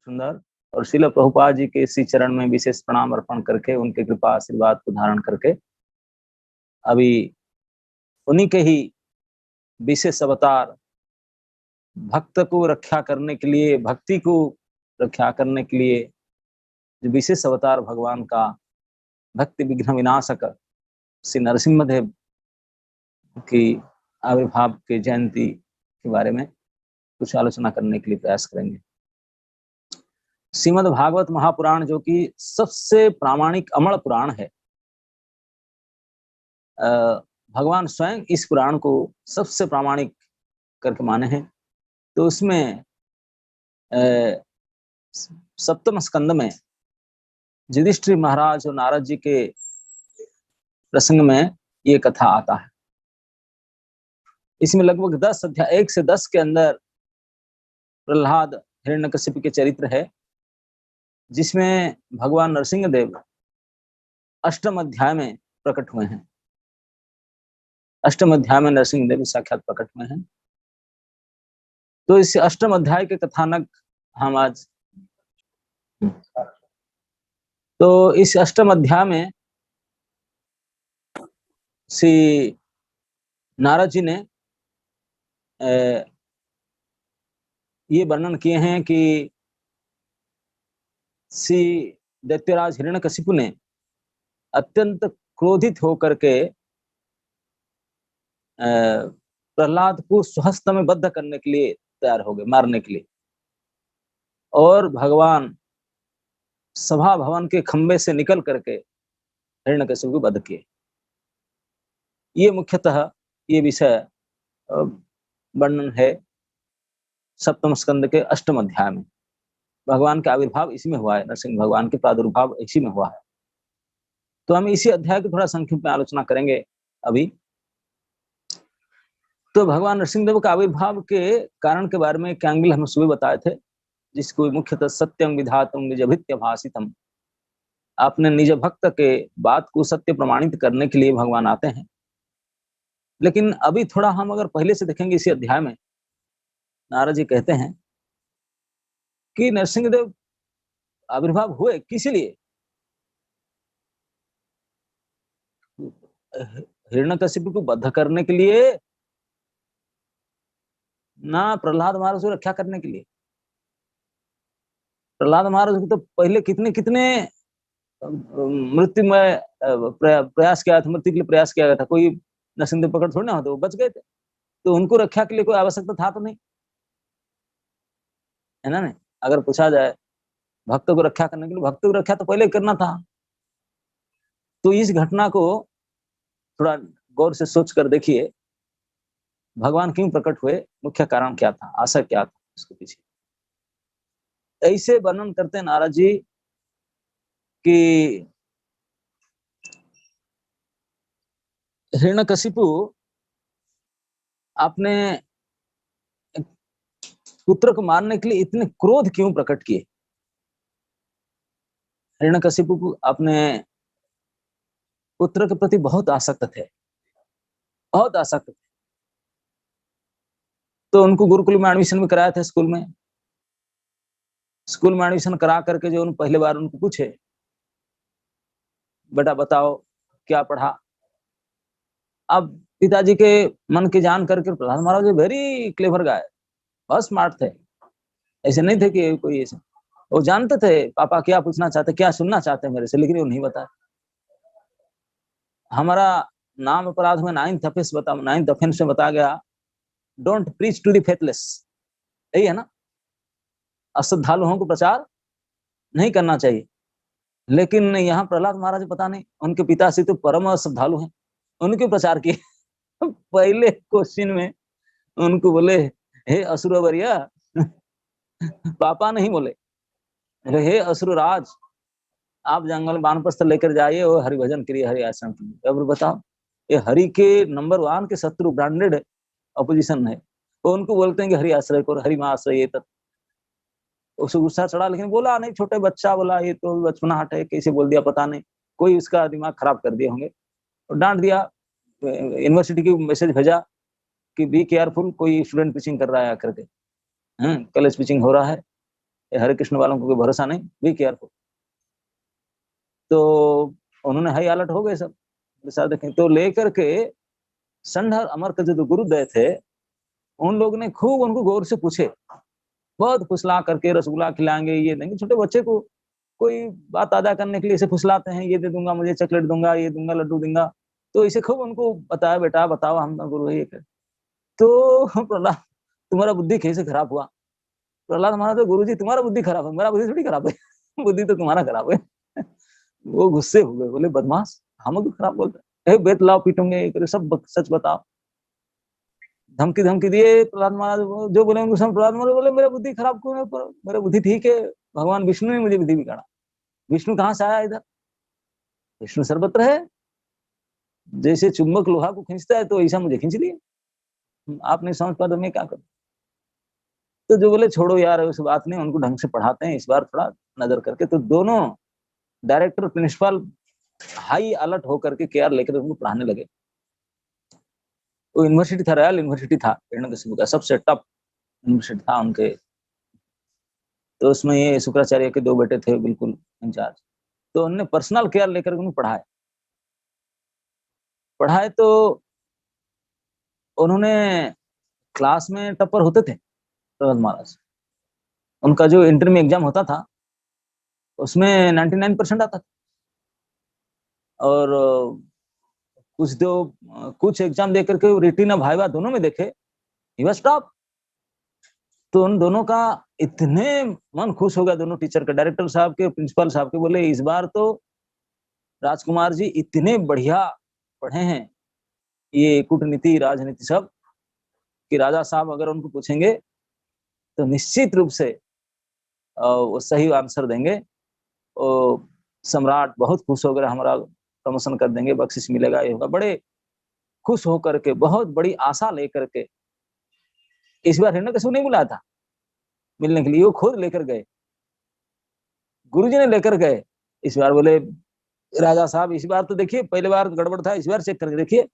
सुंदर। और श्रील प्रभुपाद जी के इसी चरण में विशेष प्रणाम अर्पण करके उनके कृपा आशीर्वाद को धारण करके अभी उन्हीं के ही विशेष अवतार भक्त को रक्षा करने के लिए, भक्ति को रक्षा करने के लिए जो विशेष अवतार भगवान का भक्ति विघ्न विनाशक श्री नरसिंहदेव की आविर्भाव के जयंती के बारे में कुछ आलोचना करने के लिए प्रयास करेंगे। श्रीमद् भागवत महापुराण जो कि सबसे प्रामाणिक अमर पुराण है, भगवान स्वयं इस पुराण को सबसे प्रामाणिक करके माने हैं। तो उसमें सप्तम स्कंद में युधिष्ठिर महाराज और नारद जी के प्रसंग में ये कथा आता है। इसमें लगभग 10 अध्याय 1 से 10 के अंदर प्रहलाद हिरण्यकशिपु के चरित्र है, जिसमें भगवान नरसिंहदेव अष्टम अध्याय में प्रकट हुए हैं। अष्टम अध्याय में नरसिंहदेव साक्षात प्रकट हुए हैं। तो इस अष्टम अध्याय के कथानक हम आज, तो इस अष्टम अध्याय में श्री नारद जी ने ये वर्णन किए हैं कि श्री दैत्यराज हिरण्यकशिपु ने अत्यंत क्रोधित होकर के प्रहलाद को स्वहस्त में बद्ध करने के लिए तैयार हो गए, मारने के लिए। और भगवान सभा भवन के खंबे से निकल करके हिरण्यकशिपु को वध किए। ये मुख्यतः ये विषय वर्णन है सप्तम स्कंद के अष्टम अध्याय में। भगवान का आविर्भाव इसी में हुआ है, नरसिंह भगवान के प्रादुर्भाव इसी में हुआ है। तो हम इसी अध्याय की थोड़ा संक्षिप्त में आलोचना करेंगे अभी। तो भगवान नरसिंहदेव का आविर्भाव के कारण के बारे में कैंगल हम सुबह बताए थे, जिसको मुख्यतः सत्यम विधातुम निज भृत्य भाषितम। आपने निज भक्त के बात को सत्य प्रमाणित करने के लिए भगवान आते हैं। लेकिन अभी थोड़ा हम अगर पहले से देखेंगे इसी अध्याय में, नारद जी कहते हैं कि नरसिंहदेव आविर्भाव हुए किस लिए? हिरण्यकशिपु को वध करने के लिए, ना प्रहलाद महाराज को रक्षा करने के लिए। प्रहलाद महाराज को तो पहले कितने कितने मृत्यु में प्रयास किया था, मृत्यु के लिए प्रयास किया गया था। कोई नरसिंहदेव पकड़ थोड़ी ना होते, वो बच गए थे। तो उनको रक्षा के लिए कोई आवश्यकता था तो नहीं, है ना? नहीं, अगर पूछा जाए भक्त को रक्षा करने के लिए, भक्त को रक्षा तो पहले करना था। तो इस घटना को थोड़ा गौर से सोच कर देखिए, भगवान क्यों प्रकट हुए, मुख्य कारण क्या था, आशय क्या था उसके पीछे। ऐसे वर्णन करते हैं नारद जी कि हिरण्यकशिपु अपने पुत्र को मारने के लिए इतने क्रोध क्यों प्रकट किए। हिरण्यकशिपु को अपने पुत्र के प्रति बहुत आसक्त थे, बहुत आसक्त थे। तो उनको गुरुकुल में एडमिशन में कराया था, स्कूल में एडमिशन करा करके जो उन पहले बार उनको पूछे, बेटा बताओ क्या पढ़ा। अब पिताजी के मन की जान करके प्रहलाद महाराज वेरी क्लेवर गाय, बहुत स्मार्ट थे। ऐसे नहीं थे कि कोई ऐसे, वो जानते थे पापा क्या पूछना चाहते, क्या सुनना चाहते मेरे से, लेकिन वो नहीं बताया। हमारा नाम अपराध में 9th ऑफेंस में बताया गया, don't preach to the faithless. यही है ना, अश्रद्धालुओं को प्रचार नहीं करना चाहिए। लेकिन यहाँ प्रहलाद महाराज पता नहीं, उनके पिता से तो परम श्रद्धालु हैं, उनके प्रचार किए। पहले क्वेश्चन में उनको बोले, हे असुरवर्या, पापा नहीं बोले, हे असुरराज, आप जंगल में वानप्रस्थ लेकर जाइए और हरिभजन करिए, हरि आश्रम कीजिए। अब बताओ, ये हरि के नंबर 1 के शत्रु, ब्रांडेड अपोजिशन है, वो उनको बोलते हैं कि हरि आश्रय करो, हरि मां आश्रय। उसे गुस्सा चढ़ा, लेकिन बोला नहीं, छोटे बच्चा बोला, ये तो बचपनाहट है, कैसे बोल दिया पता नहीं, कोई उसका दिमाग खराब कर दिए होंगे और डांट दिया। यूनिवर्सिटी की मैसेज भेजा कि बी केयरफुल, कोई स्टूडेंट पिचिंग कर रहा है आकर के, कॉलेज पिचिंग हो रहा है। हरे कृष्ण वालों को कोई भरोसा नहीं, बी केयरफुल। तो उन्होंने हाई अलर्ट हो गए सब सर देखें। तो लेकर के संढर अमर के जो गुरुदेव थे उन लोगों ने खूब उनको गौर से पूछे, बहुत फुसला करके रसगुल्ला खिलाएंगे, ये देंगे। छोटे बच्चे को कोई बात ताजा करने के लिए इसे फुसलाते हैं, ये दे दूंगा, मुझे चॉकलेट दूंगा, ये दूंगा, लड्डू दूंगा। तो इसे खूब उनको बताया, बेटा बताओ हम गुरु है। तो प्रहलाद, तुम्हारा बुद्धि कैसे खराब हुआ? प्रहलाद महाराज, तो गुरु जी तुम्हारा बुद्धि खराब है, मेरा बुद्धि थोड़ी खराब है बुद्धि तो तुम्हारा खराब है वो गुस्से हो गए, बोले बदमाश, हम तो खराब बोलते, बेत लाओ पीटूंगे, सब सच बताओ। धमकी धमकी दिए प्रहलाद महाराज, जो बोले उनको सब। प्रहलाद महाराज बोले मेरा बुद्धि खराब क्यों है? मेरा बुद्धि ठीक है, भगवान विष्णु ने मुझे बुद्धि बिगाड़ा। विष्णु कहाँ से आया इधर? विष्णु सर्वत्र है, जैसे चुंबक लोहा को खींचता है तो ऐसा मुझे खींच लिया, आप नहीं समझ पा तो मैं क्या करूं? तो जो बोले छोड़ो यार उस बात नहीं, उनको ढंग से पढ़ाते हैं इस बार थोड़ा नजर करके। तो दोनों डायरेक्टर प्रिंसिपल हाई अलर्ट होकर के केयर लेकर उनको पढ़ाने लगे। वो यूनिवर्सिटी था, रॉयल यूनिवर्सिटी था हिरण्यकशिपु का, सबसे टॉप यूनिवर्सिटी था उनके। तो उसमें ये शुक्राचार्य के दो बेटे थे बिल्कुल इंचार्ज। तो उन्होंने पर्सनल केयर लेकर उन्हें पढ़ाए। तो उन्होंने क्लास में टॉपर होते थे प्रहलाद महाराज। उनका जो इंटर में एग्जाम होता था उसमें 99% आता था। और कुछ एग्जाम देकर के रिटिन और वाइवा दोनों में देखे, ही वाज टॉप। तो उन दोनों का इतने मन खुश हो गया, दोनों टीचर के, डायरेक्टर साहब के, प्रिंसिपल साहब के। बोले इस बार तो राजकुमार जी इतने बढ़िया पढ़े हैं ये कूटनीति राजनीति सब, कि राजा साहब अगर उनको पूछेंगे तो निश्चित रूप से वो सही आंसर देंगे। और सम्राट बहुत खुश होकर हमारा प्रमोशन कर देंगे, बख्शिश मिलेगा, ये होगा। बड़े खुश होकर के, बहुत बड़ी आशा लेकर के इस बार हिरण्यकशिपु नहीं बुलाया था मिलने के लिए, वो खुद लेकर गए, गुरुजी ने लेकर गए। इस बार बोले राजा साहब इस बार तो देखिए, पहले बार गड़बड़ था, इस बार चेक करके देखिए,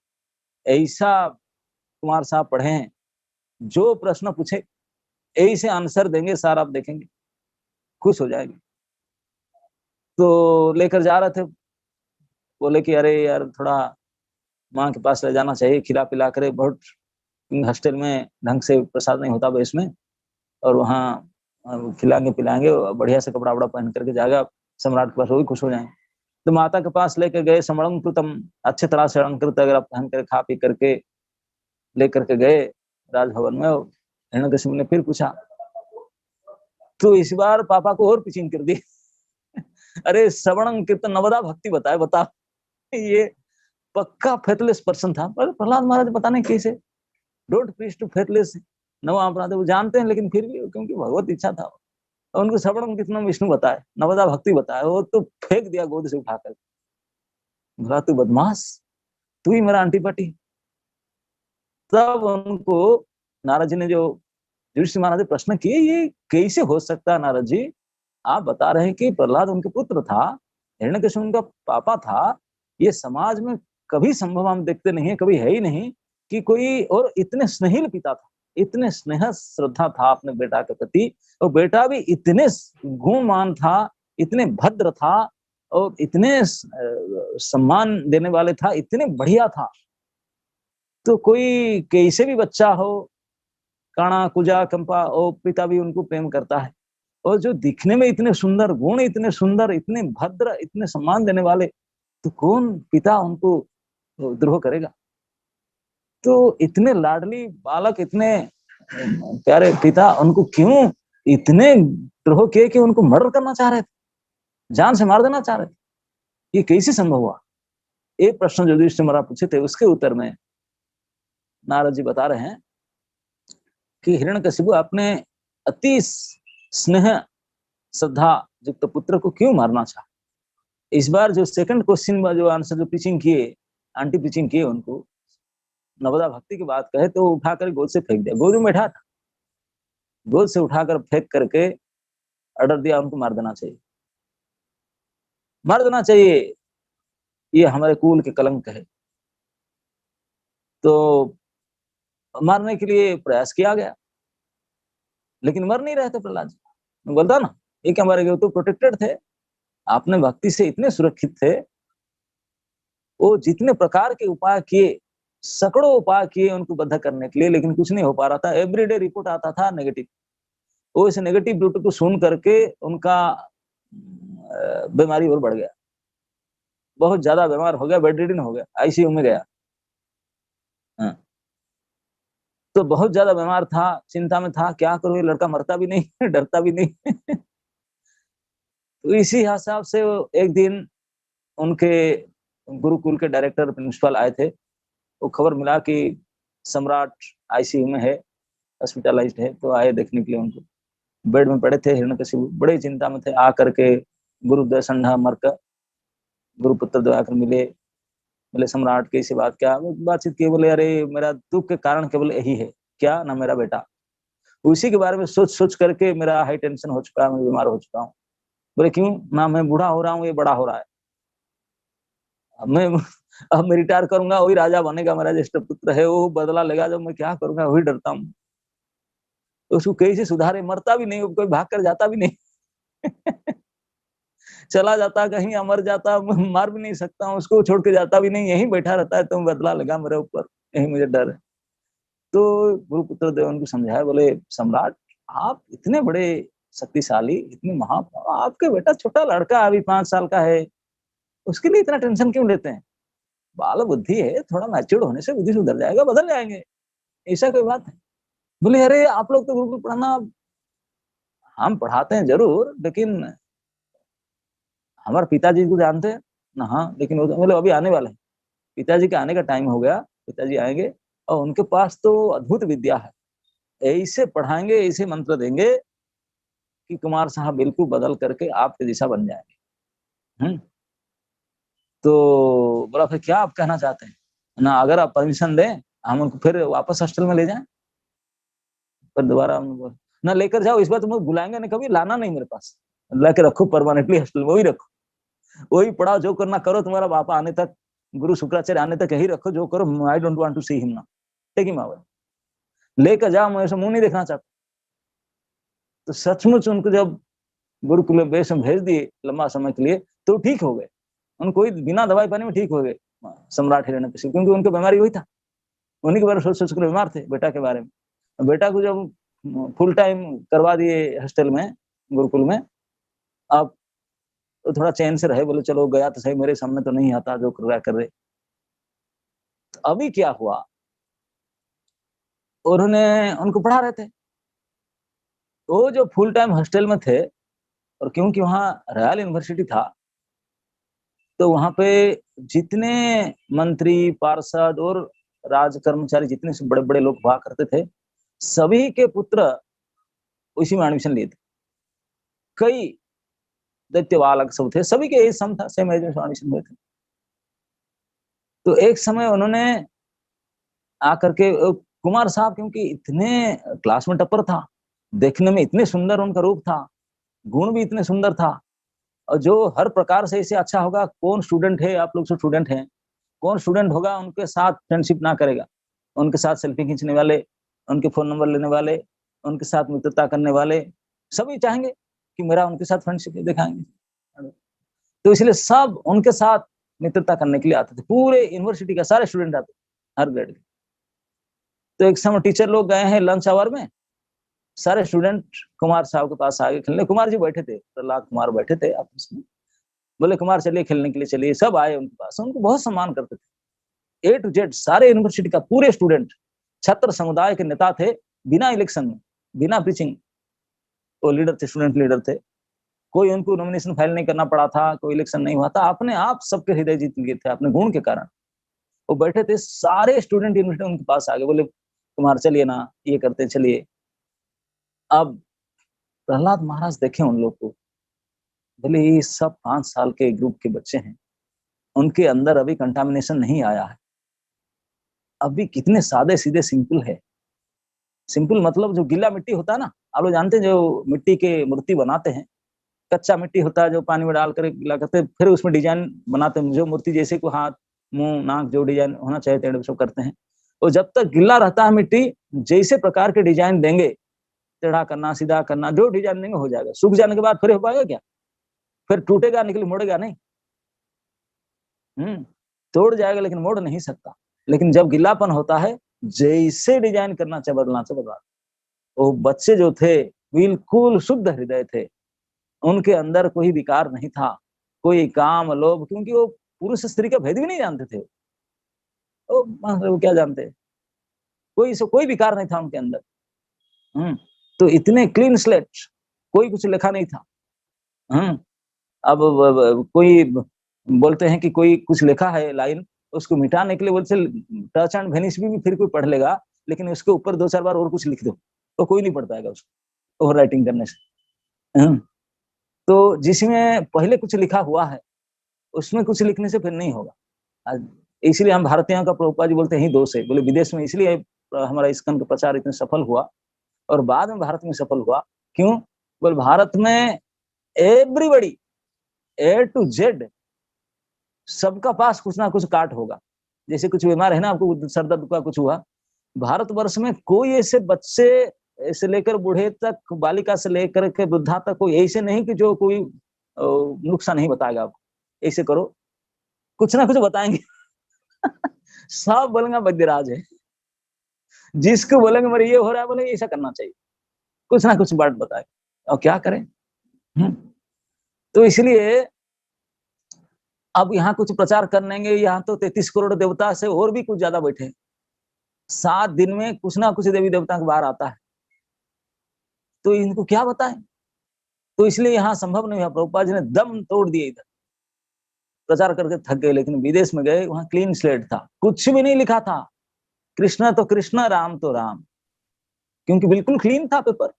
ऐसा कुमार साहब पढ़े हैं, जो प्रश्न पूछे ऐसे आंसर देंगे सर, आप देखेंगे खुश हो जाएंगे। तो लेकर जा रहे थे, बोले कि अरे यार थोड़ा माँ के पास ले जाना चाहिए, खिला पिला करे, बहुत हॉस्टल में ढंग से प्रसाद नहीं होता बेस में, और वहाँ खिलाएंगे पिलाएंगे, बढ़िया से कपड़ा वपड़ा पहन करके जाएगा सम्राट के पास, वो भी खुश हो जाएंगे। तो माता के पास लेकर गए, समलंकृतम, अच्छे तरह से अलंकृत अगर आप पहन कर खा पी करके लेकर के गए राजभवन में। हिरण्यकशिपु ने फिर पूछा, तो इस बार पापा को और पिचिंग कर दी अरे श्रवणं कीर्तन नवदा भक्ति बताए, बता ये पक्का फेथलेस पर्सन था। पर प्रहलाद महाराज बताने कैसे, डोंट प्रीच टू फेथलेस नव अपराध, वो जानते हैं लेकिन फिर भी क्योंकि भगवत इच्छा था, उनको श्रवणं कीर्तन विष्णु बताए, नवदा भक्ति बताए, वो तो फेंक दिया गोद से उठाकर, बोला तू बदमाश, तू ही मेरा आंटी-पाटी। तब उनको नारद जी ने, जो युधिष्ठिर महाराज प्रश्न किए, ये कैसे हो सकता है नारद जी, आप बता रहे हैं कि प्रहलाद उनके पुत्र था, हिरण्यकशिपु उनका पापा था, ये समाज में कभी संभव हम देखते नहीं है, कभी है ही नहीं कि कोई, और इतने स्नेहिल पिता था, इतने स्नेह श्रद्धा था अपने बेटा के प्रति, और बेटा भी इतने गुणवान था, इतने भद्र था, और इतने सम्मान देने वाले था, इतने बढ़िया था। तो कोई कैसे भी बच्चा हो, काणा कुजा कंपा, और पिता भी उनको प्रेम करता है, और जो दिखने में इतने सुंदर, गुण इतने सुंदर, इतने भद्र, इतने सम्मान देने वाले, तो कौन पिता उनको द्रोह करेगा? तो इतने लाडली बालक, इतने प्यारे पिता उनको क्यों इतने द्रोह किए कि उनको मर्डर करना चाह रहे थे, जान से मार देना चाह रहे थे? ये कैसे संभव हुआ? एक प्रश्न जो युधिष्ठिर महाराज पूछे थे, उसके उत्तर में नारद जी बता रहे हैं कि हिरण्यकशिपु अपने अति स्नेह श्रद्धा युक्त पुत्र को क्यों मारना चाहा। इस बार जो सेकंड क्वेश्चन में जो आंसर, जो पिचिंग किए, आंटी पिचिंग किए, उनको नवदा भक्ति की बात कहे तो उठाकर गोद से फेंक दिया, गोद में बैठा था, गोद से उठाकर फेंक करके ऑर्डर दिया उनको मार देना चाहिए, मार देना चाहिए, ये हमारे कुल के कलंक है। तो मारने के लिए प्रयास किया गया, लेकिन मर नहीं रहे थे प्रहलाद जी, बोलता ना, ये क्या मर गए, तो प्रोटेक्टेड थे, आपने भक्ति से इतने सुरक्षित थे। वो जितने प्रकार के उपाय किए, सैकड़ों उपाय किए उनको बद्ध करने के लिए, लेकिन कुछ नहीं हो पा रहा था। एवरीडे रिपोर्ट आता था नेगेटिव। वो इस नेगेटिव रिपोर्ट को सुन करके उनका बीमारी और बढ़ गया, बहुत ज्यादा बीमार हो गया, बेड रिडन हो गया, आईसीयू में गया। हाँ। तो बहुत ज्यादा बीमार था, चिंता में था, क्या करूं, ये लड़का मरता भी नहीं डरता भी नहीं तो इसी हिसाब से एक दिन उनके गुरुकुल के डायरेक्टर प्रिंसिपल आए थे। वो खबर मिला कि सम्राट आईसीयू में है, हॉस्पिटलाइज्ड है। तो आए देखने के लिए, उनको बेड में पड़े थे हिरण्यकशिपु, बड़े चिंता में थे। आकर के गुरुदेव संधा मरकर गुरुपुत्र दयाकर मिले, बोले सम्राट कैसी बात, क्या बातचीत की। बोले अरे मेरा दुख के कारण केवल यही है, क्या ना, मेरा बेटा, उसी के बारे में सोच सोच करके मेरा हाई टेंशन हो चुका है, मैं बीमार हो चुका हूँ। बोले क्यों ना, मैं बूढ़ा हो रहा हूँ, ये बड़ा हो रहा है, अब मैं रिटायर करूंगा, वही राजा बनेगा, मेरा ज्येष्ठ पुत्र है, वो बदला लेगा, जब मैं क्या करूंगा, वही डरता हूँ। तो उसको कैसे सुधारे, मरता भी नहीं, कोई भाग कर जाता भी नहीं चला जाता कहीं, अमर जाता, मार भी नहीं सकता हूँ उसको, छोड़ के जाता भी नहीं, यहीं बैठा रहता है, तुम बदला लगा मेरे ऊपर, यही मुझे डर है। तो गुरुपुत्र देव उनको समझाया, बोले सम्राट आप इतने बड़े शक्तिशाली, इतने महा, आपके बेटा छोटा लड़का अभी 5 साल का है, उसके लिए इतना टेंशन क्यों लेते हैं, बाल बुद्धि है, थोड़ा मैच्योर्ड होने से बुद्धि सुधर जाएगा, बदल जाएंगे, ऐसा कोई बात है। बोले अरे आप लोग तो गुरुकुल पढ़ाना, हम पढ़ाते हैं जरूर, लेकिन हमारे पिताजी को जानते हैं ना, हाँ, लेकिन वो मतलब अभी आने वाले हैं, पिताजी के आने का टाइम हो गया, पिताजी आएंगे और उनके पास तो अद्भुत विद्या है, ऐसे पढ़ाएंगे, ऐसे मंत्र देंगे कि कुमार साहब बिल्कुल बदल करके आपके दिशा बन जाएंगे। तो बोला फिर क्या आप कहना चाहते हैं ना, अगर आप परमिशन दें हम उनको फिर वापस हॉस्टल में ले जाएं, फिर दोबारा ना लेकर जाओ, इस बार तुम्हें बुलाएंगे नहीं, कभी लाना नहीं मेरे पास, लाके रखो परमानेंटली हॉस्टल में, वही रखो, वही पढ़ाओ, जो करना करो, तुम्हारा पापा आने तक, गुरु शुक्राचार्य आने तक यही रखो, जो करो, I don't want to see him ना, टेक हिम अवे, लेकर जाओ, मैं ऐसा मुंह नहीं देखना चाहता। तो सचमुच उनको जब गुरुकुल बेस में भेज दिए लंबा समय के लिए, तो ठीक हो गए, उनको बिना दवाई पानी में ठीक हो गए सम्राट हिरण्यकशिपु, क्योंकि उनकी बीमारी वही था, उन्हीं के बारे में सोच सोच कर बीमार थे, बेटा के बारे में। बेटा को जब फुल टाइम करवा दिए हॉस्टल में, गुरुकुल में, अब तो थोड़ा चैन से रहे, बोले चलो गया तो सही, मेरे सामने तो नहीं आता, जो कर रहा कर रहे। तो अभी क्या हुआ, उन्होंने उनको पढ़ा रहे थे, वो जो फुल टाइम हॉस्टल में थे, और क्योंकि वहाँ रॉयल यूनिवर्सिटी था, तो वहां पे जितने मंत्री, पार्षद और राज कर्मचारी, जितने से बड़े बड़े लोग हुआ करते थे, सभी के पुत्र उसी में एडमिशन लिए थे। कई दैत्य बालक सब थे, सभी के एज सम था, सेम एज में एडमिशन हुए थे। तो एक समय उन्होंने आकर के, कुमार साहब क्योंकि इतने क्लास में टप्पर था, देखने में इतने सुंदर उनका रूप था, गुण भी इतने सुंदर था, और जो हर प्रकार से इसे अच्छा होगा, कौन स्टूडेंट है, आप लोग सब स्टूडेंट हैं, कौन स्टूडेंट होगा उनके साथ फ्रेंडशिप ना करेगा, उनके साथ सेल्फी खींचने वाले, उनके फोन नंबर लेने वाले, उनके साथ मित्रता करने वाले, सभी चाहेंगे कि मेरा उनके साथ फ्रेंडशिप दिखाएंगे। तो इसलिए सब उनके साथ मित्रता करने के लिए आते थे, पूरे यूनिवर्सिटी का सारे स्टूडेंट आते, हर ग्रेड के। तो एक समय टीचर लोग गए हैं लंच आवर में, सारे स्टूडेंट कुमार साहब के पास आगे खेलने, कुमार जी बैठे थे, प्रहलाद कुमार बैठे थे आपस में, बोले कुमार चलिए खेलने के लिए चलिए, सब आए उनके पास, उनको बहुत सम्मान करते थे। ए टू जेड सारे यूनिवर्सिटी का पूरे स्टूडेंट, छात्र समुदाय के नेता थे, बिना इलेक्शन में, बिना पिचिंग, वो लीडर थे, स्टूडेंट लीडर थे, कोई उनको नॉमिनेशन फाइल नहीं करना पड़ा था, कोई इलेक्शन नहीं हुआ था, अपने आप सबके हृदय जीत लिए थे अपने गुण के कारण। वो बैठे थे, सारे स्टूडेंट यूनिवर्सिटी उनके पास आ गए, बोले कुमार चलिए ना, ये करते चलिए। अब प्रहलाद महाराज देखे उन लोग को, बोले ये सब 5 साल के ग्रुप के बच्चे हैं, उनके अंदर अभी कंटामिनेशन नहीं आया है, अभी कितने सादे सीधे सिंपल है। सिंपल मतलब जो गीला मिट्टी होता है ना, आप लोग जानते हैं, जो मिट्टी के मूर्ति बनाते हैं, कच्चा मिट्टी होता है जो पानी में डाल कर गीला करते हैं, फिर उसमें डिजाइन बनाते हैं, जो मूर्ति जैसे को हाथ, मुंह, नाक, जो डिजाइन होना चाहिए सब करते हैं। और जब तक गिल्ला रहता है मिट्टी, जैसे प्रकार के डिजाइन देंगे टेढ़ा करना, सीधा करना, जो डिजाइन देंगे हो जाएगा। सूख जाने के बाद फिर हो पाएगा क्या? फिर टूटेगा, निकल मुड़ेगा नहीं। तोड़ जाएगा लेकिन मोड़ नहीं सकता। लेकिन जब गिल्लापन होता है, जैसे डिजाइन करना चाहे बदलना चाहे बदला। वो बच्चे जो थे बिल्कुल शुद्ध हृदय थे, उनके अंदर कोई विकार नहीं था, कोई काम लोभ, क्योंकि वो पुरुष स्त्री का भेद भी नहीं जानते थे। वो क्या जानते, कोई विकार नहीं था उनके अंदर। तो इतने क्लीन स्लेट, कोई कुछ लिखा नहीं था। अब कोई बोलते हैं कि कोई कुछ लिखा है लाइन, उसको मिटाने के लिए बोलते टच एंड वेनिश भी फिर कोई पढ़ लेगा, लेकिन उसके ऊपर 2-4 बार और कुछ लिख दो तो कोई नहीं पढ़ पाएगा उसको ओवर राइटिंग करने से। तो जिसमें पहले कुछ लिखा हुआ है उसमें कुछ लिखने से फिर नहीं होगा। इसलिए हम भारतीयों का, प्रभुपाद जी बोलते हैं, ही दोष है। बोले विदेश में इसलिए हमारा इस्कॉन का प्रचार इतना सफल हुआ और बाद में भारत में सफल हुआ। क्यों? बोले भारत में एवरीबडी ए टू जेड सबका पास कुछ ना कुछ काट होगा। जैसे कुछ बीमार है ना, आपको सर दर्द का कुछ हुआ, भारतवर्ष में कोई ऐसे बच्चे से लेकर बूढ़े तक, बालिका से लेकर के वृद्धा तक कोई ऐसे नहीं कि जो कोई नुक्सा नहीं बताएगा आपको, ऐसे करो, कुछ ना कुछ बताएंगे। सब बोलेंगे वैद्यराज है, जिसको बोलेंगे मेरे ये हो रहा है, बोले ऐसा करना चाहिए, कुछ ना कुछ बात बताए। और क्या करें? तो इसलिए अब यहाँ कुछ प्रचार करनेंगे, यहाँ तो 33 करोड़ देवता से और भी कुछ ज्यादा बैठे, 7 दिन में कुछ ना कुछ देवी देवता के बाहर आता है, तो इनको क्या बताएं? तो इसलिए यहाँ संभव नहीं हुआ। प्रभुपाद जी ने दम तोड़ दिए, इधर प्रचार करके थक गए। लेकिन विदेश में गए, वहां क्लीन स्लेट था, कुछ भी नहीं लिखा था, कृष्ण तो कृष्ण, राम तो राम, क्योंकि बिल्कुल क्लीन था पेपर,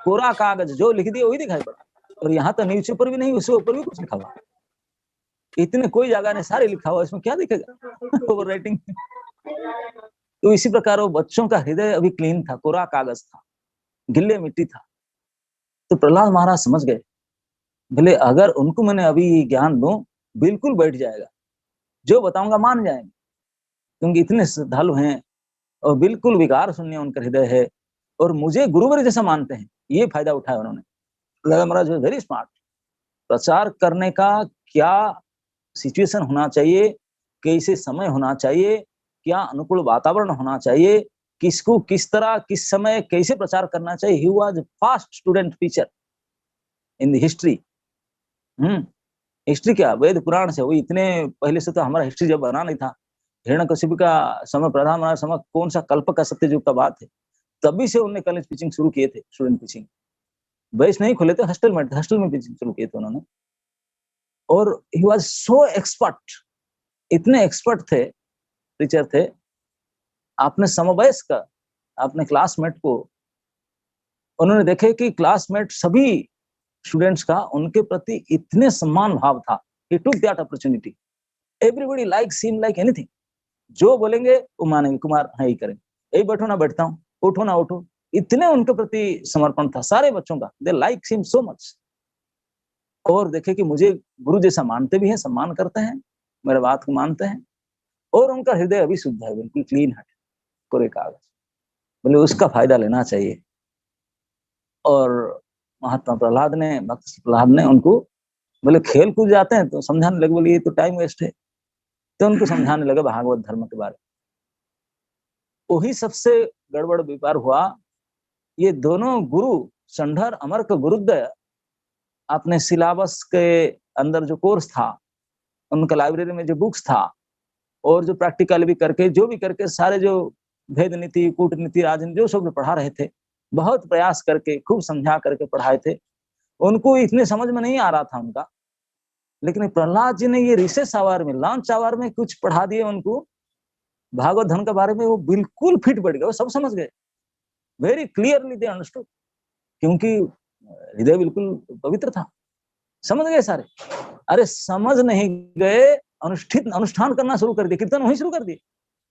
कोरा कागज, जो लिख दिया वही दिखाई पड़ा। और यहाँ तो न्यूज पेपर भी नहीं, उसके ऊपर भी कुछ लिखा हुआ, इतने कोई जगह नहीं, सारे लिखा हुआ, इसमें क्या दिखेगा? Over writing. तो इसी प्रकार वो बच्चों का हृदय अभी क्लीन था, कोरा कागज था, गिल्ले मिट्टी था। तो प्रहलाद महाराज समझ गए, बोले अगर उनको मैंने अभी ज्ञान दूं, बिल्कुल बैठ जाएगा, जो बताऊंगा मान जाएंगे, क्योंकि इतने श्रद्धालु हैं और बिल्कुल विकार शून्य उनका हृदय है, और मुझे गुरुवर जैसा मानते हैं। ये फायदा उठाया उन्होंने। प्रहलाद महाराज वेरी स्मार्ट। प्रचार करने का क्या सिचुएशन होना चाहिए, कैसे समय होना चाहिए, क्या अनुकूल वातावरण होना चाहिए, किसको किस तरह किस समय कैसे प्रचार करना चाहिए। He was fast student teacher in the history. History क्या, वेद पुराण से। वो इतने पहले से तो हमारा हिस्ट्री जब बना नहीं था, हिरण्यकशिपु का समय, प्रधान समय, कौन सा कल्प का सत्ययुग का बात है, तभी से उन्होंने कॉलेज टीचिंग शुरू किए थे, स्टूडेंट टीचिंग। बैच नहीं खोले थे, हॉस्टल में टीचिंग शुरू किए थे उन्होंने। और ही वाज सो एक्सपर्ट, इतने एक्सपर्ट थे, टीचर थे। आपने समवयस्क का, अपने क्लासमेट को उन्होंने देखे कि क्लासमेट सभी स्टूडेंट्स का उनके प्रति इतने सम्मान भाव था। he took that opportunity, everybody likes him like anything। जो बोलेंगे वो मानेंगे, कुमार हाँ ही करेंगे, यही बैठो ना बैठता हूँ, उठो ना उठो, इतने उनके प्रति समर्पण था सारे बच्चों का। They like him so much. और देखे कि मुझे गुरु जैसा मानते भी हैं, सम्मान करते हैं, मेरे बात को मानते हैं, और उनका हृदय अभी शुद्ध है, बिल्कुल क्लीन है, कोरे कागज। बोले उसका फायदा लेना चाहिए। और महात्मा प्रहलाद ने, भक्त प्रहलाद ने उनको बोले खेल कूद जाते हैं, तो समझाने लगे, बोले ये तो टाइम वेस्ट है। तो उनको समझाने लगे भागवत धर्म के बारे में। वही सबसे गड़बड़ व्यापार हुआ। ये दोनों गुरु, संढर अमर का गुरुद्वय, अपने सिलेबस के अंदर जो कोर्स था, उनका लाइब्रेरी में जो बुक्स था, और जो प्रैक्टिकल भी करके, जो भी करके, सारे जो भेद नीति, कूटनीति, राजनीति, जो सब पढ़ा रहे थे, बहुत प्रयास करके, खूब समझा करके पढ़ाए थे, उनको इतने समझ में नहीं आ रहा था उनका। लेकिन प्रहलाद जी ने ये रिसेस आवर में, लंच आवर में कुछ पढ़ा दिए उनको भागवत धर्म के बारे में। वो बिल्कुल फिट बैठ गए, वो सब समझ गए, वेरी क्लियरली दे अंडरस्टूड, क्योंकि हृदय बिल्कुल पवित्र था, समझ गए सारे। अरे समझ नहीं गए, अनुष्ठान करना शुरू कर दिए, कीर्तन वहीं शुरू कर दिए।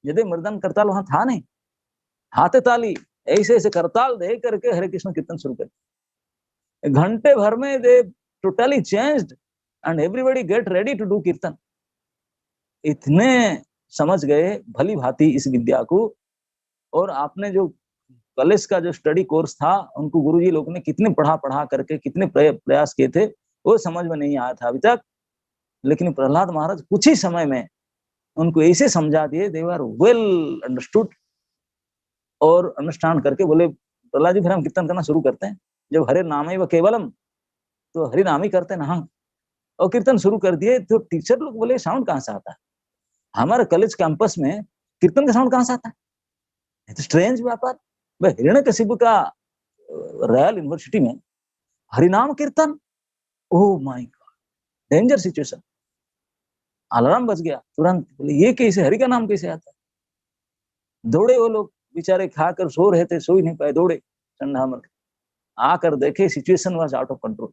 यदि मृदंग करताल वहां था नहीं, हाथे ताली ऐसे ऐसे करताल दे करके हरे कृष्ण कीर्तन शुरू कर दिए। घंटे भर में they totally changed and everybody get ready to do kirtan. इतने समझ गए भली भांति इस विद्या को। और आपने जो कॉलेज का जो स्टडी कोर्स था, उनको गुरुजी लोग ने कितने पढ़ा करके कितने प्रयास किए थे, वो समझ में नहीं आया था अभी तक। लेकिन प्रहलाद महाराज कुछ ही समय में उनको ऐसे समझा दिए, दे आर वेल अंडरस्टूड, और अंडरस्टैंड करके बोले, प्रहलाद जी फिर हम कीर्तन करना शुरू करते हैं। जब हरे नाम है व केवलम, तो हरि नाम ही करते ना हम, और कीर्तन शुरू कर दिए। तो टीचर लोग बोले, साउंड कहाँ से आता है? हमारे कॉलेज कैंपस में कीर्तन का साउंड कहाँ से आता है? ये तो स्ट्रेंज व्यापार। भाई हिरण्यकशिपु का रॉयल यूनिवर्सिटी में हरिनाम कीर्तन, oh my God, danger situation. Alarm बज गया तुरंत, बोले ये कैसे, हरि का नाम कैसे आता है? दौड़े वो लोग, बेचारे खाकर सो रहे थे, सो ही नहीं पाए, दौड़े ठंडा मर, आकर देखे situation was out of control.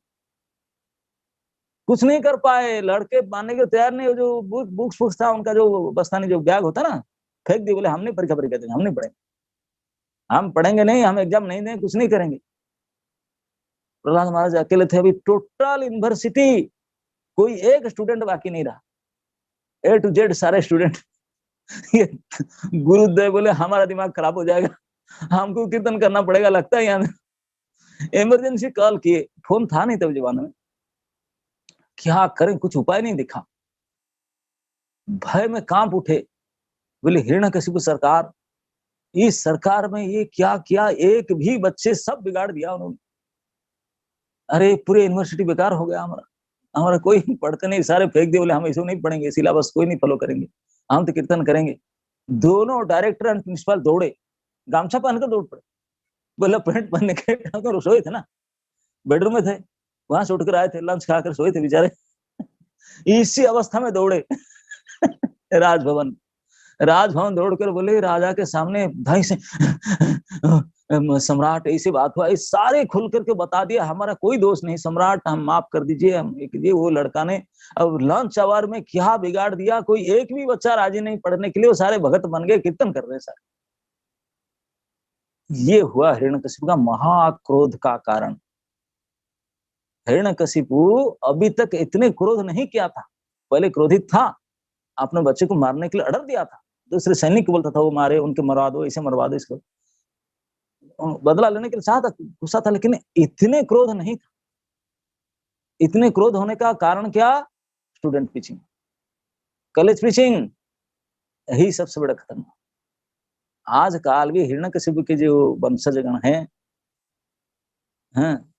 कुछ नहीं कर पाए, लड़के मानने के तैयार नहीं। जो बुक्स था उनका, जो बस्तानी जो बैग होता ना, फेंक दिए, बोले हम नहीं परीक्षा देंगे, हम नहीं पढ़ेंगे, हम पढ़ेंगे नहीं, हम एग्जाम नहीं देंगे, कुछ नहीं करेंगे। प्रहलाद महाराज अकेले थे। अभी टोटल यूनिवर्सिटी कोई एक स्टूडेंट बाकी नहीं रहा, A to Z सारे स्टूडेंट। गुरुदेव बोले हमारा दिमाग खराब हो जाएगा, हमको कीर्तन करना पड़ेगा, लगता है यहाँ इमरजेंसी कॉल किए। फोन था नहीं तब जमाने में, क्या करें, कुछ उपाय नहीं दिखा। भय में कांप उठे, बोले हिरण्यकशिपु सरकार, इस सरकार में ये क्या किया, एक भी बच्चे सब बिगाड़ दिया उन्होंने। अरे पूरे यूनिवर्सिटी बेकार हो गया हमारा, हमारा कोई पढ़ते नहीं, सारे फेंक दिए, बोले हम ऐसे नहीं पढ़ेंगे, सिलेबस कोई नहीं फॉलो करेंगे, हम तो कीर्तन करेंगे। दोनों डायरेक्टर एंड प्रिंसिपल दौड़े, गामछा पहनकर दौड़ पड़े, बोले पैंट पहनने के, रसोई थे ना, बेडरूम में थे, वहां से उठकर आए थे, लंच खाकर सोए थे बेचारे। इसी अवस्था में दौड़े राजभवन दौड़कर बोले, राजा के सामने भाई से सम्राट ऐसी बात हुआ, इस सारे खुल करके बता दिया, हमारा कोई दोष नहीं सम्राट, हम माफ कर दीजिए, हम कीजिए। वो लड़का ने अब लंच आवर में क्या बिगाड़ दिया, कोई एक भी बच्चा राजी नहीं पढ़ने के लिए, वो सारे भगत बन गए, कीर्तन कर रहे सारे। ये हुआ हिरण्यकशिपु का महाक्रोध का कारण। हिरण्यकशिपु अभी तक इतने क्रोध नहीं किया था, पहले क्रोधित था, अपने बच्चे को मारने के लिए ऑर्डर दिया था, दूसरे सैनिक को बोलता था वो मारे, उनके मरवा दो, ऐसे मरवा दो, इसको बदला लेने के लिए चाहता, गुस्सा था, लेकिन इतने क्रोध नहीं था। इतने क्रोध होने का कारण क्या? स्टूडेंट पिचिंग, कॉलेज पिचिंग, यही सबसे बड़ा खतरनाक। आज काल भी हिरण्यकशिपु के जो वंशजगण हैं,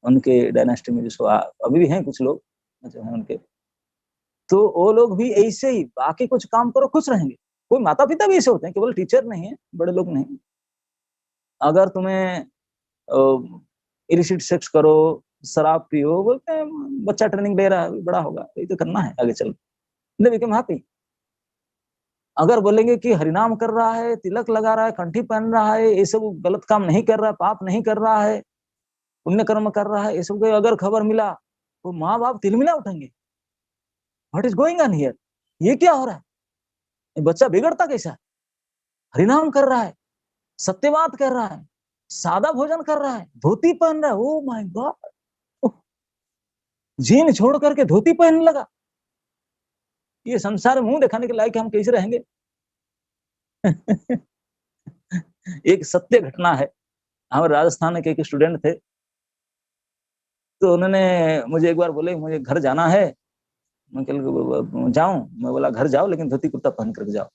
उनके डायनेस्टी में जो अभी भी हैं कुछ लोग जो हैं उनके, तो वो लोग भी ऐसे ही, बाकी कुछ काम करो खुश रहेंगे। कोई माता पिता भी ऐसे होते हैं, केवल टीचर नहीं है, बड़े लोग नहीं। अगर तुम्हें इलिसिट सेक्स करो, शराब पियो, बोलते हैं बच्चा ट्रेनिंग ले रहा है, बड़ा होगा, यही तो करना है आगे चल, दे बिकम हैप्पी। अगर बोलेंगे कि हरिनाम कर रहा है, तिलक लगा रहा है, कंठी पहन रहा है, ये सब गलत काम नहीं कर रहा है, पाप नहीं कर रहा है, पुण्य कर्म कर रहा है, ये सब अगर खबर मिला तो माँ बाप तिलमिला उठेंगे, what is going on here, ये क्या हो रहा है, ये बच्चा बिगड़ता कैसा है? हरिनाम कर रहा है, सत्यवाद कर रहा है, सादा भोजन कर रहा है, धोती पहन रहा है, ओ माय गॉड, जीन छोड़ करके धोती पहनने लगा। ये संसार मुंह दिखाने के लायक हम कैसे रहेंगे? एक सत्य घटना है, हमारे राजस्थान के एक स्टूडेंट थे, तो उन्होंने मुझे एक बार बोले मुझे घर जाना है, मैं जाऊं, मैं बोला घर जाओ लेकिन धोती कुर्ता पहन करके जाओ।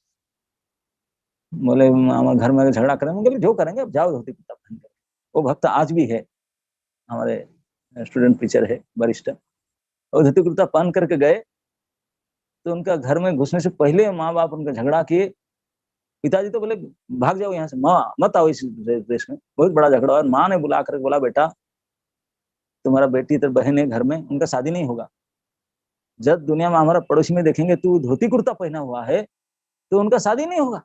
बोले हमारे घर में झगड़ा करें, मैं जो करेंगे अब जाओ धोती कुर्ता पहन कर। वो भक्त आज भी है, हमारे स्टूडेंट टीचर है, वरिष्ठ, और धोती कुर्ता पहन करके गए, तो उनका घर में घुसने से पहले माँ बाप उनका झगड़ा किए। पिताजी तो बोले भाग जाओ यहाँ से, माँ मत आओ इस देश में, बहुत बड़ा झगड़ा। और माँ ने बुला कर बोला बेटा तुम्हारा बेटी तो बहन है घर में, उनका शादी नहीं होगा, जब दुनिया में हमारा पड़ोसी में देखेंगे तू धोती कुर्ता पहना हुआ है तो उनका शादी नहीं होगा,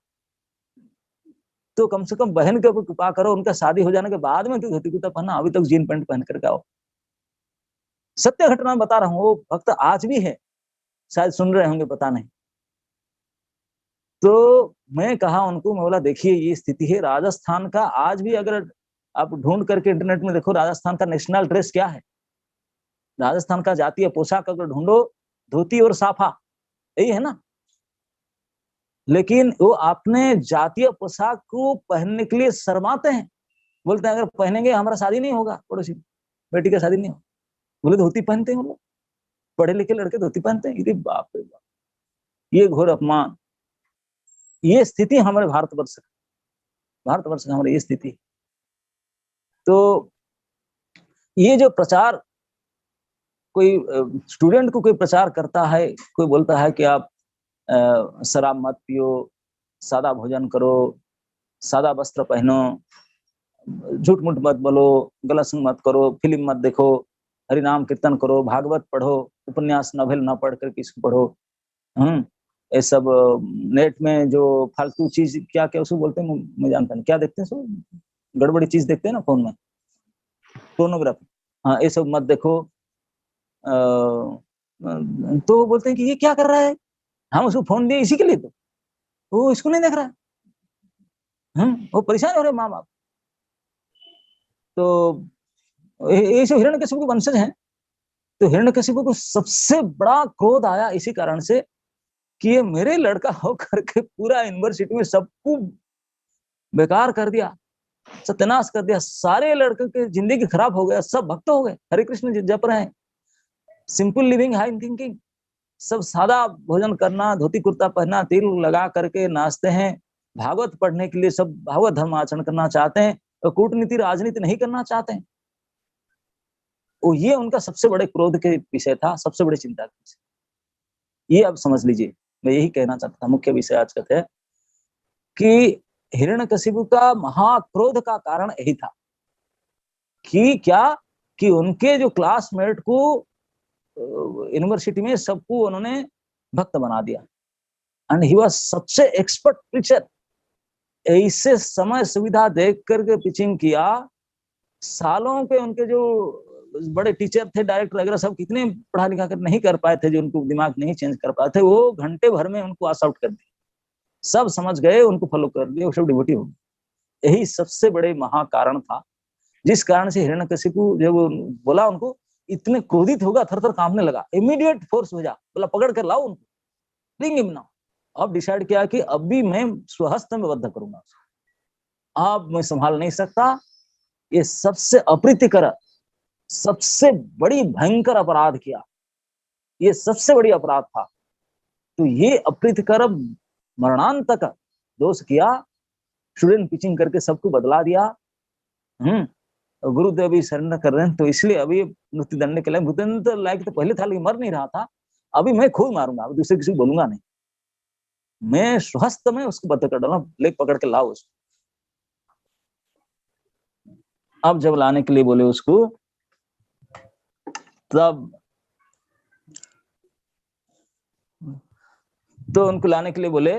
तो कम से कम बहन के ऊपर कृपा करो, उनका शादी हो जाने के बाद में तू धोती कुर्ता पहना, अभी तक जीन पैंट पहन करके आओ। सत्य घटना बता रहा हूँ, वो भक्त आज भी है, शायद सुन रहे होंगे पता नहीं। तो मैं कहा उनको, मैं बोला देखिए ये स्थिति है राजस्थान का, आज भी अगर आप ढूंढ करके इंटरनेट में देखो राजस्थान का नेशनल ड्रेस क्या है, राजस्थान का जातीय पोशाक अगर ढूंढो, धोती और साफा, यही है ना। लेकिन वो अपने जातीय पोशाक को पहनने के लिए शर्माते हैं, बोलते हैं अगर पहनेंगे हमारा शादी नहीं होगा, पड़ोसी बेटी का शादी नहीं होगा। बोले धोती पहनते हैं वो लोग, पढ़े लिखे लड़के धोती पहनते हैं। अरे बाप रे बाप, ये घोर अपमान। ये स्थिति हमारे भारतवर्ष का हमारी ये स्थिति। तो ये जो प्रचार, कोई स्टूडेंट को कोई प्रचार करता है, कोई बोलता है कि आप शराब मत पियो, सादा भोजन करो, सादा वस्त्र पहनो, झूठ मूठ मत बोलो, गलत संग मत करो, फिल्म मत देखो, हरिनाम कीर्तन करो, भागवत पढ़ो, उपन्यास नॉवेल ना पढ़ कर किसको पढ़ो। ये सब नेट में जो फालतू चीज क्या क्या उसको बोलते हैं, मैं जानता नहीं क्या देखते हैं, सब गड़बड़ी चीज देखते हैं ना फोन में, पोर्नोग्राफी, हाँ ये सब मत देखो। तो बोलते हैं कि ये क्या कर रहा है, हम उसको फोन दिए इसी के लिए, तो वो इसको नहीं देख रहा है। वो परेशान हो रहे माँ बाप। तो ये सब हिरण्यकशिपु के वंशज हैं। तो हिरण्यकशिपु को सबसे बड़ा क्रोध आया इसी कारण से कि ये मेरे लड़का होकर के पूरा यूनिवर्सिटी में सबको बेकार कर दिया, सत्यानाश कर दिया, सारे लड़कों की जिंदगी खराब हो गया, सब भक्त हो गए, हरे कृष्ण जप रहे हैं, सिंपल लिविंग हाई थिंकिंग, सब सादा भोजन करना, धोती कुर्ता पहनना, तिल लगा करके नाचते हैं, भागवत पढ़ने के लिए सब भागवत धर्म आचरण करना चाहते हैं, और कूटनीति राजनीति नहीं करना चाहते हैं। वो ये उनका सबसे बड़े क्रोध के विषय था, सबसे बड़ी चिंता का विषय। ये अब समझ लीजिए, मैं यही कहना चाहता था, मुख्य विषय आज का है कि हिरण्यकशिपु का महाक्रोध का कारण यही था कि क्या, कि उनके जो क्लासमेट को यूनिवर्सिटी में सबको उन्होंने भक्त बना दिया, and he was such A expert preacher. ऐसे समय सुविधा देख करके पिचिंग किया, सालों के उनके जो बड़े टीचर थे, डायरेक्टर वगैरह सब कितने पढ़ा लिखा कर नहीं कर पाए थे, जो उनको दिमाग नहीं चेंज कर पाए थे, वो घंटे भर में उनको आउट कर दिया, सब समझ गए, उनको फॉलो कर दिया, वो सब डिवोटी हो गए। यही सबसे बड़े महाकारण था, जिस कारण से हिरण्यकशिपु जब बोला उनको, इतने क्रोधित होगा, थर थर कांपने लगा, इमीडिएट फोर्स भेजा, बोला पकड़ कर लाओ उनको, ब्रिंग हिम नाउ। अब डिसाइड किया कि अभी मैं स्वहस्त में बद्ध करूंगा, अब मैं संभाल नहीं सकता। ये सबसे अप्रीतिकर, सबसे बड़ी भयंकर अपराध किया, ये सबसे बड़ी अपराध था। तो ये अप्रीतिकर मरणांतक दोष किया, स्टूडेंट पिचिंग करके सबको बदला दिया। गुरुदेव भी सरेंडर कर रहे हैं, तो इसलिए अभी मृत्यु दंड के लिए, मृत्युदंड लायक तो पहले था लेकिन मर नहीं रहा था, अभी मैं खुद मारूंगा, अभी दूसरे किसी को बोलूंगा नहीं, मैं स्वहस्त में उसको बद्ध कर डाला, लेग पकड़ के लाओ उसको। अब जब लाने के लिए बोले उसको, तब तो उनको लाने के लिए बोले,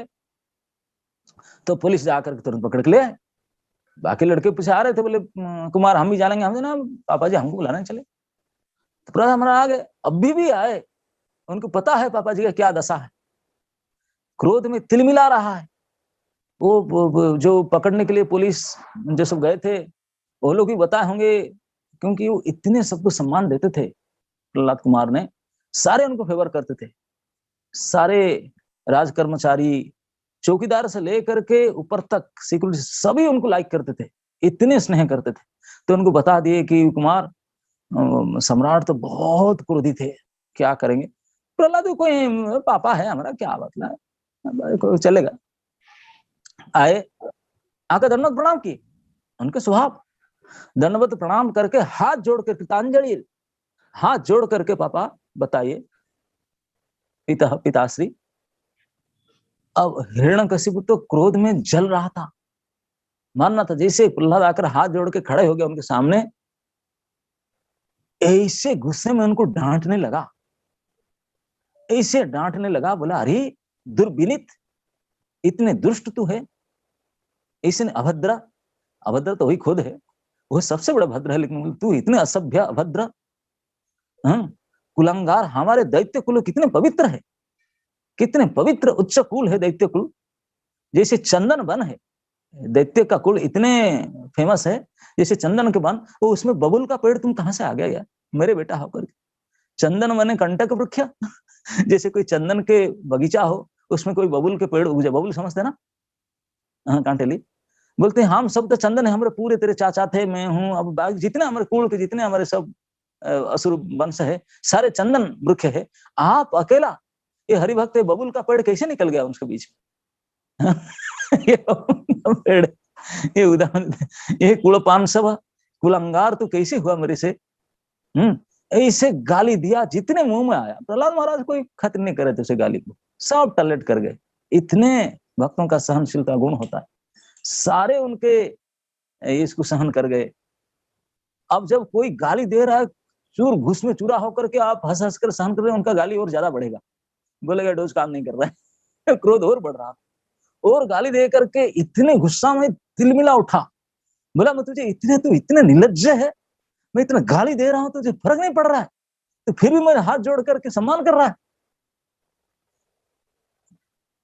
तो पुलिस जाकर तुरंत पकड़ के ले आए। बाकी लड़के पीछे आ रहे थे, बोले कुमार हम भी जानेंगे, हम ना पापा जी हमको बुलाने चले। तो प्रधान हमारा आ गए, अभी भी आए, उनको पता है पापा जी का क्या दशा है, क्रोध में तिलमिला रहा है। वो जो पकड़ने के लिए पुलिस जो सब गए थे, वो लोग भी बताए होंगे, क्योंकि वो इतने सबको सम्मान देते थे प्रहलाद कुमार ने, सारे उनको फेवर करते थे, सारे राज कर्मचारी, चौकीदार से लेकर के ऊपर तक सिक्योरिटी सभी उनको लाइक करते थे, इतने स्नेह करते थे। तो उनको बता दिए कि कुमार सम्राट तो बहुत क्रोधित है, क्या करेंगे। प्रहलाद कोई पापा है हमारा, क्या मतलब चलेगा। आए, आकर दंडवत प्रणाम की, उनके स्वभाव दंडवत प्रणाम करके हाथ जोड़ कर कृतांजलि, हाथ जोड़ करके पापा बताइए पिताश्री। अब हिरण्यकशिपु तो क्रोध में जल रहा था, मानना था, जैसे प्रहलाद आकर हाथ जोड़ के खड़े हो गए उनके सामने, ऐसे गुस्से में उनको डांटने लगा, ऐसे डांटने लगा, बोला अरे दुर्विनीत, इतने दुष्ट तू है, ऐसे अभद्र, अभद्र तो वही खुद है, वो सबसे बड़ा भद्र है, लेकिन तू इतने असभ्य अभद्र, कुलंगार, हमारे दैत्य कुल कितने पवित्र है, कितने पवित्र उच्च कुल है दैत्य कुल, जैसे चंदन वन है, दैत्य का कुल इतने फेमस है जैसे चंदन के वन, वो उसमें बबुल का पेड़ तुम कहां से आ गया यार, मेरे बेटा होकर। चंदन वने कंटक वृक्ष, जैसे कोई चंदन के बगीचा हो, उसमें कोई बबुल के पेड़ उग जाए, बबुल समझते ना, हाँ कांटेली, बोलते हैं हम सब तो चंदन है, हमारे पूरे तेरे चाचा थे, मैं हूँ, अब जितने हमारे कुल के जितने हमारे सब असुर वंश है सारे चंदन वृक्ष है, आप अकेला ये हरिभक्त बबुल का पेड़ कैसे निकल गया उनके बीच में? ये पेड़, ये उदाहरण, ये कुलपान सब कुलंगार तो कैसे हुआ मेरे से? ऐसे गाली दिया, जितने मुंह में आया। प्रहलाद महाराज कोई खत नहीं करे थे उसे गाली को, सब टलेट कर गए। इतने भक्तों का सहनशीलता गुण होता है, सारे उनके इसको सहन कर गए। अब जब कोई गाली दे रहा है चूर घुस में चूरा होकर के, आप हंस हंस कर सहन कर रहे हैं, उनका गाली और ज्यादा बढ़ेगा, बोलेगा डोज काम नहीं कर रहा है। क्रोध और बढ़ रहा, और गाली दे करके इतने गुस्सा में तिलमिला उठा, बोला मैं तुझे इतने, तू इतने निर्लज्ज है, मैं इतना गाली दे रहा हूं तुझे फर्क नहीं पड़ रहा है, तो फिर भी मेरे हाथ जोड़ करके सम्मान कर रहा है,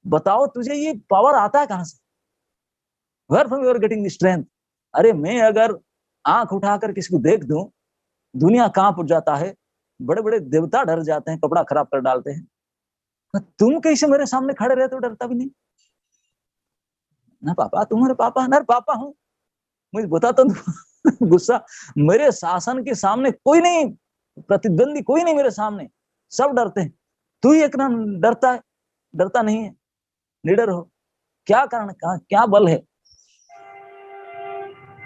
बताओ तुझे ये पावर आता है कहां से? Where from you are getting the strength? अरे मैं अगर आंख उठाकर किसी को देख दूं, दुनिया कांप जाता है, बड़े बड़े देवता डर जाते हैं, कपड़ा खराब कर डालते हैं, तुम कैसे मेरे सामने खड़े रहते हो, डरता भी नहीं? ना पापा, तुम्हारे पापा ना पापा हूं, मुझे बताता तो गुस्सा, मेरे शासन के सामने कोई नहीं, प्रतिद्वंदी कोई नहीं मेरे सामने, सब डरते हैं, तू ही एक ना डरता है, डरता नहीं है, निडर हो, क्या कारण, क्या बल है?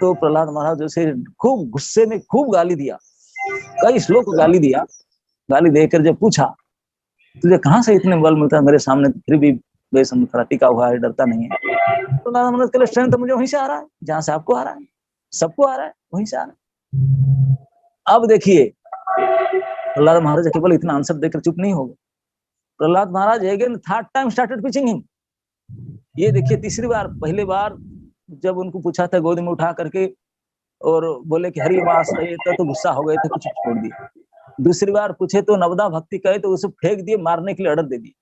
तो प्रहलाद महाराज जैसे खूब गुस्से में खूब गाली दिया, कई श्लोक गाली दिया, गाली देकर जब पूछा तुझे कहां से इतने बल मिलता है मेरे सामने, फिर भी बेसम खड़ा टिका हुआ है, डरता नहीं है? तो प्रहलाद महाराज के स्ट्रेंथ मुझे वहीं से आ रहा है, जहां से आपको आ रहा है, सबको आ रहा है, वहीं से आ रहा है। अब देखिए प्रहलाद महाराज केवल इतना आंसर देकर चुप नहीं हो गए, Prahlad Maharaj again third time started pitching him. ये देखिए तीसरी बार, पहले बार जब उनको पूछा था गोद में उठा करके और बोले कि हरि वास रहे तो गुस्सा हो गए थे, कुछ छोड़ दिए। दूसरी बार पूछे तो नवदा भक्ति कहे तो उसे फेंक दिए, मारने के लिए अड़क दे दिए।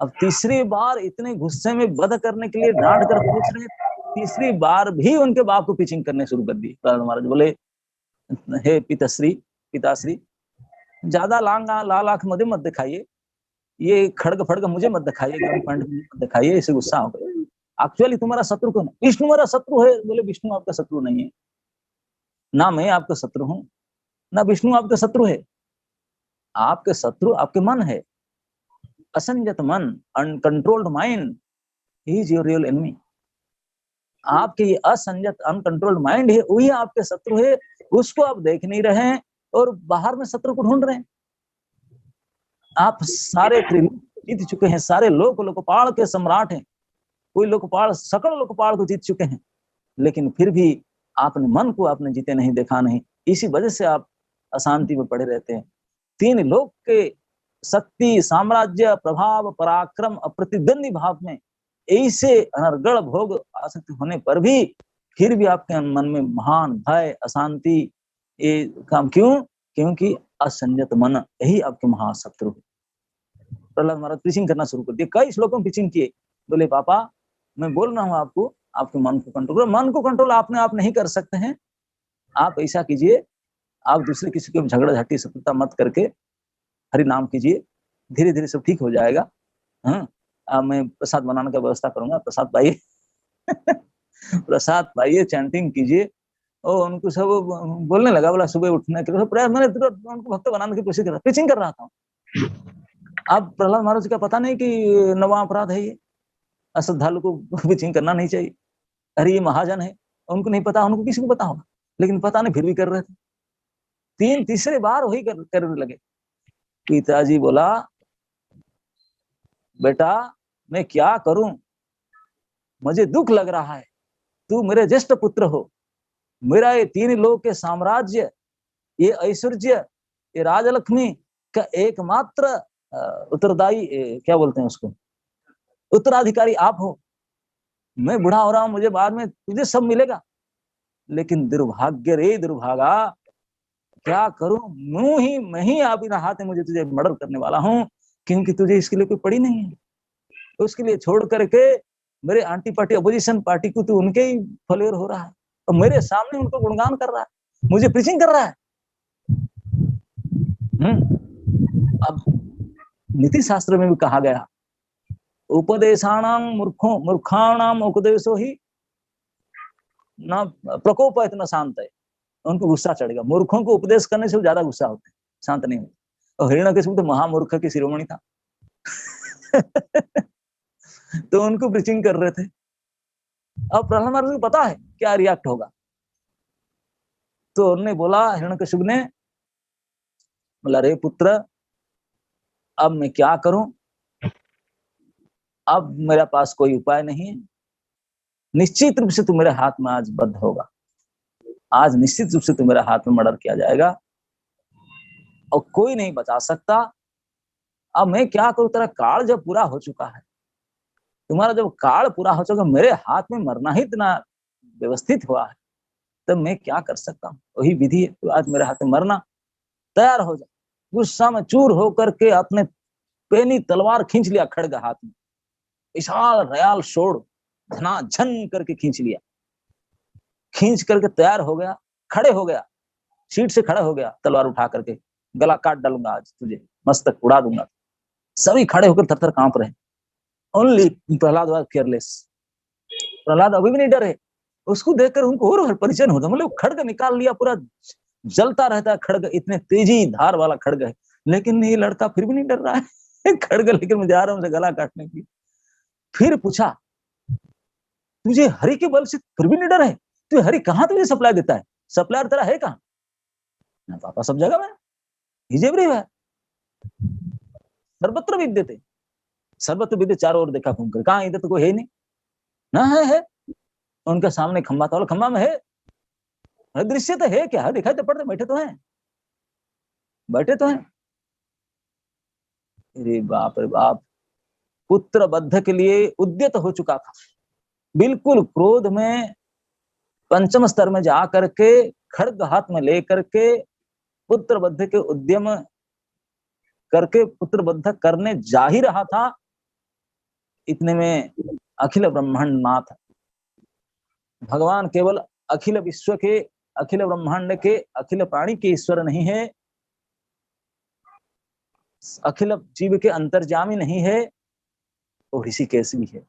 अब तीसरी बार इतने गुस्से में वध करने के लिए डांट कर पूछ रहे, तीसरी बार भी उनके बाप को पिचिंग करने शुरू कर दी। प्रहलाद महाराज बोले हे पिताश्री ज्यादा लाल आंख मुझे मत दिखाइए, ये खड़ग फड़ग मुझे मत दिखाइए, गन पॉइंट मत दिखाइए, इसे गुस्सा हो गया। एक्चुअली तुम्हारा शत्रु कौन है? विष्णु मेरा शत्रु है। बोले विष्णु आपका शत्रु नहीं है, ना मैं आपका शत्रु हूं, ना विष्णु आपका शत्रु है, आपके शत्रु आपके मन है, असंयत मन, uncontrolled mind, he is your real enemy. आपके ये असंयत अनकंट्रोल्ड माइंड है, वही आपके शत्रु है, उसको आप देख नहीं रहे हैं और बाहर में शत्रु को ढूंढ रहे हैं। आप सारे जीत चुके हैं, सारे लोकपाल के सम्राट हैं, कोई लोकपाल सकल लोकपाल को जीत चुके हैं, लेकिन फिर भी आपने मन को आपने जीते नहीं, देखा नहीं, इसी वजह से आप अशांति में पड़े रहते हैं। तीन लोक के शक्ति, साम्राज्य, प्रभाव, पराक्रम, अप्रतिद्वंदी भाव में ऐसे अनर्गल भोग आसक्ति होने पर भी फिर भी आपके मन में महान भय, अशांति, ये काम क्यों? क्योंकि असंयत मन यही आपके महाशत्रु है। प्रहलाद महाराज पिचिंग करना शुरू कर दिए, कई श्लोकों में पिचिंग किए। बोले पापा मैं बोल रहा हूँ आपको, आपके मन को कंट्रोल, मन को कंट्रोल आपने आप नहीं कर सकते हैं। आप ऐसा कीजिए, आप दूसरे किसी के झगड़ा झाटी शत्रुता मत करके हरि नाम कीजिए, धीरे धीरे सब ठीक हो जाएगा। हाँ, मैं प्रसाद बनाने का व्यवस्था करूंगा, प्रसाद पाइए प्रसाद पाइए, चैंटिंग कीजिए। और उनको सब बोलने लगा, बोला सुबह उठने के लिए प्रयास, मैंने उनको भक्त बनाने की कोशिश कर रहा, पिचिंग कर रहा था। अब प्रहलाद महाराज का पता नहीं कि नवा अपराध है ये, अश्रद्धालु को पिचिंग करना नहीं चाहिए, अरे ये महाजन है, उनको नहीं पता, उनको किसी को पता होगा, लेकिन पता नहीं फिर भी कर रहे थे। तीसरे बार वही करने लगे। पिताजी बोला बेटा मैं क्या करूं, मुझे दुख लग रहा है, तू मेरे ज्येष्ठ पुत्र हो, मेरा ये तीन लोक के साम्राज्य, ये ऐश्वर्य, ये राजलक्ष्मी का एकमात्र उत्तरदायी, क्या बोलते हैं उसको, उत्तराधिकारी आप हो। मैं बुढ़ा हो रहा हूं, मुझे बाद में तुझे सब मिलेगा, लेकिन दुर्भाग्य रे दुर्भागा, क्या करूं, मैं ही आप बिना हाथ में मुझे तुझे मर्डर करने वाला हूं, क्योंकि तुझे इसके लिए कोई पड़ी नहीं है। तो उसके लिए छोड़ करके मेरे एंटी पार्टी अपोजिशन पार्टी को तो उनके ही फॉलोअर हो रहा है, और मेरे सामने उनको गुणगान कर रहा है, मुझे प्रीचिंग कर रहा है। अब नीति शास्त्र में भी कहा गया, उपदेशानां मूर्खाणाम उपदेशो ही ना प्रकोप है इतना शांत है, उनको गुस्सा चढ़ेगा। मूर्खों को उपदेश करने से ज्यादा गुस्सा होते हैं, शांत नहीं होते। और हिरण्यकशिपु तो महामूर्ख की शिरोमणि था तो उनको प्रीचिंग कर रहे थे। अब प्रहलाद महाराज को पता है क्या रिएक्ट होगा, तो उन्होंने बोला, हिरण्यकशिपु ने बोला, रे पुत्र अब मैं क्या करूं, अब मेरे पास कोई उपाय नहीं है, निश्चित रूप से तू मेरे हाथ में आज बद्ध होगा, आज निश्चित रूप से तू मेरे हाथ में मर्डर किया जाएगा और कोई नहीं बचा सकता। अब मैं क्या करूं, तेरा काल जब पूरा हो चुका है, तुम्हारा जब काल पूरा हो चुका, मेरे हाथ में मरना ही इतना व्यवस्थित हुआ है, तब मैं क्या कर सकता हूँ, वही विधि है, तो आज मेरे हाथ में मरना, तैयार हो जा। गुस्सा में चूर होकर के अपने पेनी तलवार खींच लिया खड़ग हाथ में, विशाल रयाल शोड़ झन करके खींच लिया, खींच करके तैयार हो गया, खड़े हो गया, सीट से खड़ा हो गया, तलवार उठा करके, गला काट डालूंगा आज तुझे, मस्तक उड़ा दूंगा। सभी खड़े होकर थर थर कांप रहे। Only Prahlad was careless, Prahlad अभी भी नहीं डरे। उसको देखकर उनको और परिचय होता, मतलब खड़ग निकाल लिया, पूरा जलता रहता है खड़ग, इतने तेजी धार वाला खड़ग है, लेकिन ये लड़का फिर भी नहीं डर रहा है खड़ग लेकर मैं जा रहा हूँ गला काटने की। फिर पूछा, तुझे हरि के बल से फिर भी नहीं डर है, तू हरि कहाँ तुझे सप्लाई देता है, सप्लायर तेरा है कहाँ? पापा सब जगह में, हिज एवरीवेयर, सर्वत्र विद्यते, सर्वत्र विद्य, चारों ओर देखा घूमकर, कहाँ इधर तो कोई है नहीं, ना है। उनके सामने खंबा था, खंबा में है, दृश्य तो है क्या, दिखाई तो पड़ते, बैठे तो हैं, बैठे तो हैं। अरे बाप रे बाप, पुत्र बद्ध के लिए उद्यत हो चुका था, बिल्कुल क्रोध में पंचम स्तर में जा करके खड्ग हाथ में लेकर के पुत्र बद्ध के उद्यम करके पुत्र बद्ध करने जा ही रहा था। इतने में अखिल ब्रह्मांड नाथ भगवान केवल अखिल विश्व के, अखिल ब्रह्मांड के, अखिल प्राणी के ईश्वर नहीं है, अखिल जीव के अंतर्जामी नहीं है, वो ऋषिकेश भी है।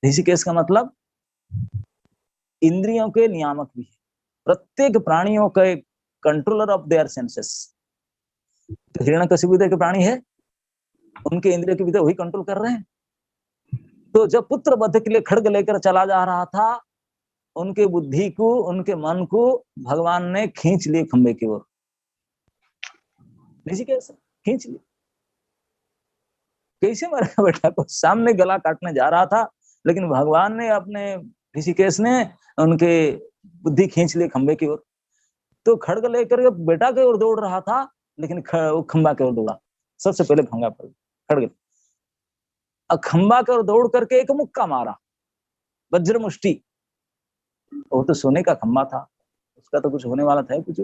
ऋषिकेश का मतलब इंद्रियों के नियामक भी है, प्रत्येक प्राणियों के कंट्रोलर ऑफ देयर सेंसेस। तो हिरण्यकशिपु के प्राणी है, उनके इंद्रियों के भीतर वही कंट्रोल कर रहे हैं। तो जब पुत्र वध के लिए खड्ग लेकर चला जा रहा था, उनके बुद्धि को, उनके मन को भगवान ने खींच लिए खंबे की ओर, ऋषिकेश खींच लिए। कैसे मारेगा बेटा को, सामने गला काटने जा रहा था, लेकिन भगवान ने अपने ऋषिकेश ने उनके बुद्धि खींच ली खंबे की ओर। तो खड्ग लेकर बेटा की ओर दौड़ रहा था, लेकिन वो खंबा की ओर दौड़ा, सबसे पहले भंगा पड़ खड्ग। खंबा की ओर दौड़ करके एक मुक्का मारा, वज्र मुष्टि। वो तो सोने का खंबा था, उसका तो कुछ होने वाला था कुछ,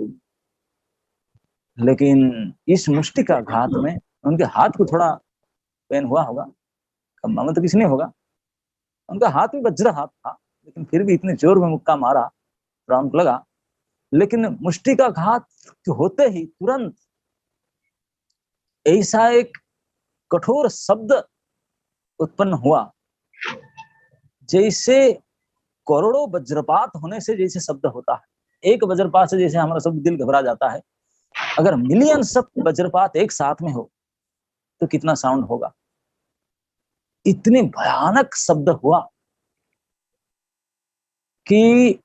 लेकिन इस मुष्टि का घात में उनके हाथ को थोड़ा पेन हुआ होगा, खंबा में तो किसी ने होगा, उनका हाथ भी वज्र हाथ था, लेकिन फिर भी इतने जोर में मुक्का मारा, प्राण लगा। लेकिन मुष्टि का घात होते ही तुरंत ऐसा एक कठोर शब्द उत्पन्न हुआ, जैसे करोड़ों वज्रपात होने से जैसे शब्द होता है। एक वज्रपात से जैसे हमारा सब दिल घबरा जाता है, अगर मिलियन सब वज्रपात एक साथ में हो तो कितना साउंड होगा। इतने भयानक शब्द हुआ कि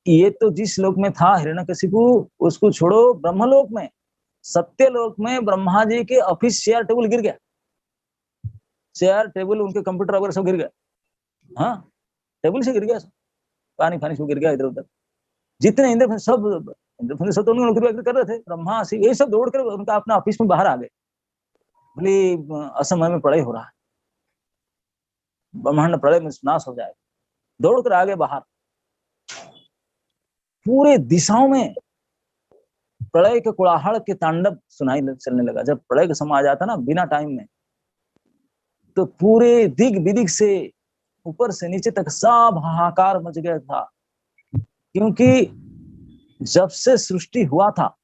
ये तो जिस लोक में था हिरण्यकशिपु, उसको छोड़ो, ब्रह्मलोक में, सत्यलोक में ब्रह्मा जी के ऑफिस चेयर टेबल गिर गया, चेयर टेबल उनके कंप्यूटर वगैरह सब गिर गया। हाँ, टेबल से गिर गया, पानी फानी सब गिर गया इधर उधर। जितने इंद्रधनुष सब तो उन्होंने कर रहे थे, ब्रह्मा शिव ये सब दौड़ कर उनका अपना ऑफिस में बाहर आ गए, बोले असमय में प्रलय हो रहा है, ब्रह्मांड प्रलय में नाश हो जाए, दौड़ कर आगे बाहर। पूरे दिशाओं में प्रलय के कोलाहल के तांडव सुनाई चलने लगा। जब प्रलय का समय आ जाता ना बिना टाइम में, तो पूरे दिग विदिग से ऊपर से नीचे तक सब हाहाकार मच गया था, क्योंकि जब से सृष्टि हुआ था,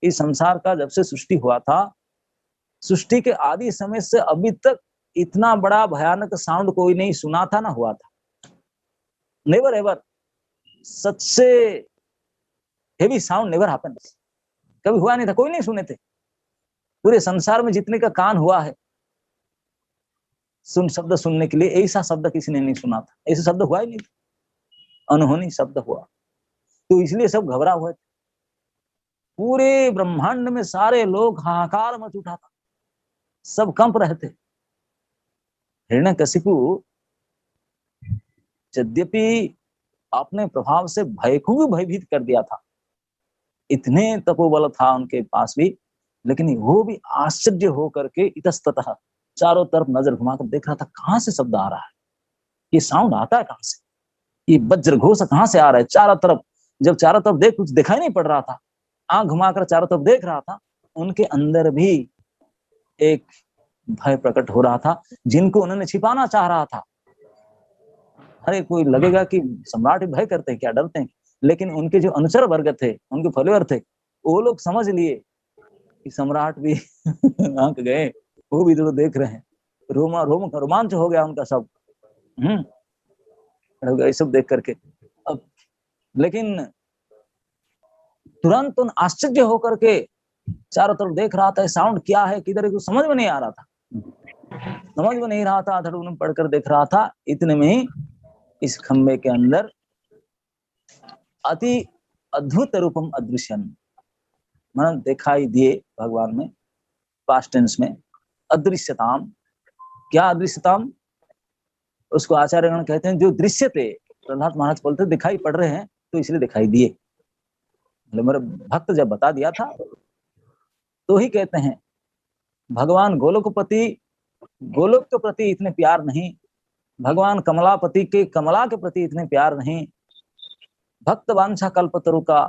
इस संसार का जब से सृष्टि हुआ था, सृष्टि के आदि समय से अभी तक इतना बड़ा भयानक साउंड कोई नहीं सुना था ना हुआ था, नेवर एवर। सच से हेवी साउंड नेवर हैपेंस, कभी हुआ नहीं था, कोई नहीं सुने थे पूरे संसार में जितने का कान हुआ है शब्द सुनने के लिए, ऐसा शब्द किसी ने नहीं सुना था, ऐसा शब्द हुआ ही नहीं, अनहोनी शब्द हुआ। तो इसलिए सब घबरा हुए थे, पूरे ब्रह्मांड में सारे लोग हाहाकार मच उठा था, सब कंप रहे थे। हिरण्यकशिपु यद्यपि अपने प्रभाव से भय को भी भयभीत कर दिया था, इतने तपोबल था उनके पास भी, लेकिन वो भी आश्चर्य होकर के इतस्ततः चारों तरफ नजर घुमाकर देख रहा था, कहां से शब्द आ रहा है, ये साउंड आता है कहां से, ये वज्र घोष कहां से आ रहा है चारों तरफ। जब चारों तरफ देख कुछ दिखाई नहीं पड़ रहा था, आंख घुमाकर चारों तरफ देख रहा था, उनके अंदर भी एक भय प्रकट हो रहा था, जिनको उन्होंने छिपाना चाह रहा था। अरे कोई लगेगा कि सम्राट भय करते हैं क्या, डरते हैं, लेकिन उनके जो अनुचर वर्ग थे, उनके फॉलोअर थे, वो लोग समझ लिए कि सम्राट भी आंक गए, वो भी तो देख रहे हैं, रोमांच हो गया उनका सब, ये सब देख करके। अब लेकिन तुरंत उन आश्चर्य होकर के चारों तरफ देख रहा था, साउंड क्या है, किधर है, समझ में नहीं आ रहा था, समझ में नहीं रहा था, धड़ून पढ़कर देख रहा था। इतने में ही इस खंबे के अंदर अति अद्भुत रूपम अदृश्यन, मतलब दिखाई दिए भगवान में, पास्ट टेंस में, अदृश्यताम। क्या अदृश्यताम, उसको आचार्यगण कहते हैं जो दृश्य थे, प्रहलाद महाराज बोलते दिखाई पड़ रहे हैं तो इसलिए दिखाई दिए, मेरे भक्त जब बता दिया था तो ही कहते हैं भगवान गोलोकपति, गोलोक के प्रति इतने प्यार नहीं, भगवान कमलापति के कमला के प्रति इतने प्यार नहीं, भक्त वांछा कल्पतरु का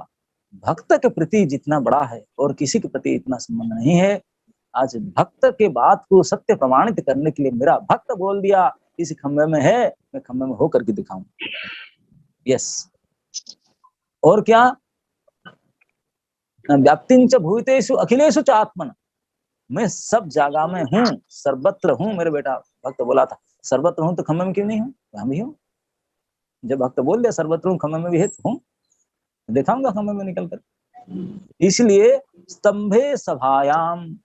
भक्त के प्रति जितना बड़ा है और किसी के प्रति इतना संबंध नहीं है। आज भक्त के बात को सत्य प्रमाणित करने के लिए मेरा भक्त बोल दिया इस खंबे में है, मैं खंबे में होकर के दिखाऊं। यस, और क्या, व्याप्तिंच भूतेषु अखिलेषु च आत्मन, मैं सब जगह में हूँ, सर्वत्र हूँ। मेरे बेटा भक्त बोला था सर्वत्र हूँ तो खंबे में क्यों नहीं हूँ, वहां भी हूँ। जब भक्त बोल दिया सर्वत्र हूँ, खंबे में भी है तो हूँ, दिखाऊंगा खंबे में निकलकर। इसलिए स्तंभे सभायाम,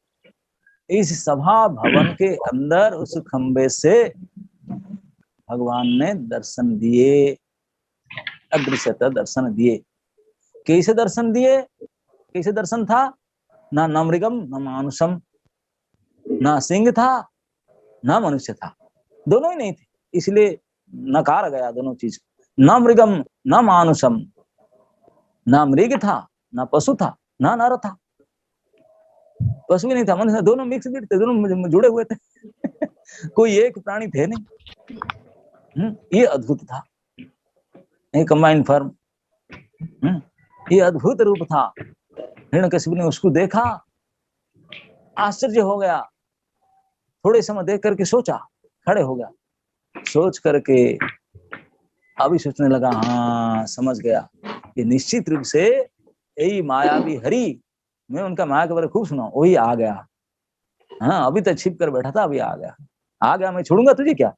इस सभा भवन के अंदर उस खंबे से भगवान ने दर्शन दिए, अदृश्यता दर्शन दिए। कैसे दर्शन दिए, कैसे दर्शन था, ना नमृगम न मानुषम, ना सिंह था ना मनुष्य था, दोनों ही नहीं थे, इसलिए नकार गया दोनों चीज। न मृगम न मानुषम, ना मृग था ना पशु था ना नर था, पशु भी नहीं था, मनुष्य, दोनों मिक्स बीट थे, दोनों जुड़े हुए थे कोई एक प्राणी थे नहीं। ये अद्भुत था, कंबाइंड फॉर्म, ये अद्भुत रूप था। हिरण्यकशिपु ने उसको देखा, आश्चर्य हो गया, थोड़े समय देख करके सोचा, खड़े हो गया, सोच करके अभी सोचने लगा, हाँ समझ गया, ये निश्चित रूप से यही मायावी हरि, मैं उनका माया के बारे में खूब सुना, वही आ गया। हाँ, अभी तक छिप कर बैठा था, अभी आ गया, आ गया, मैं छोड़ूंगा तुझे क्या,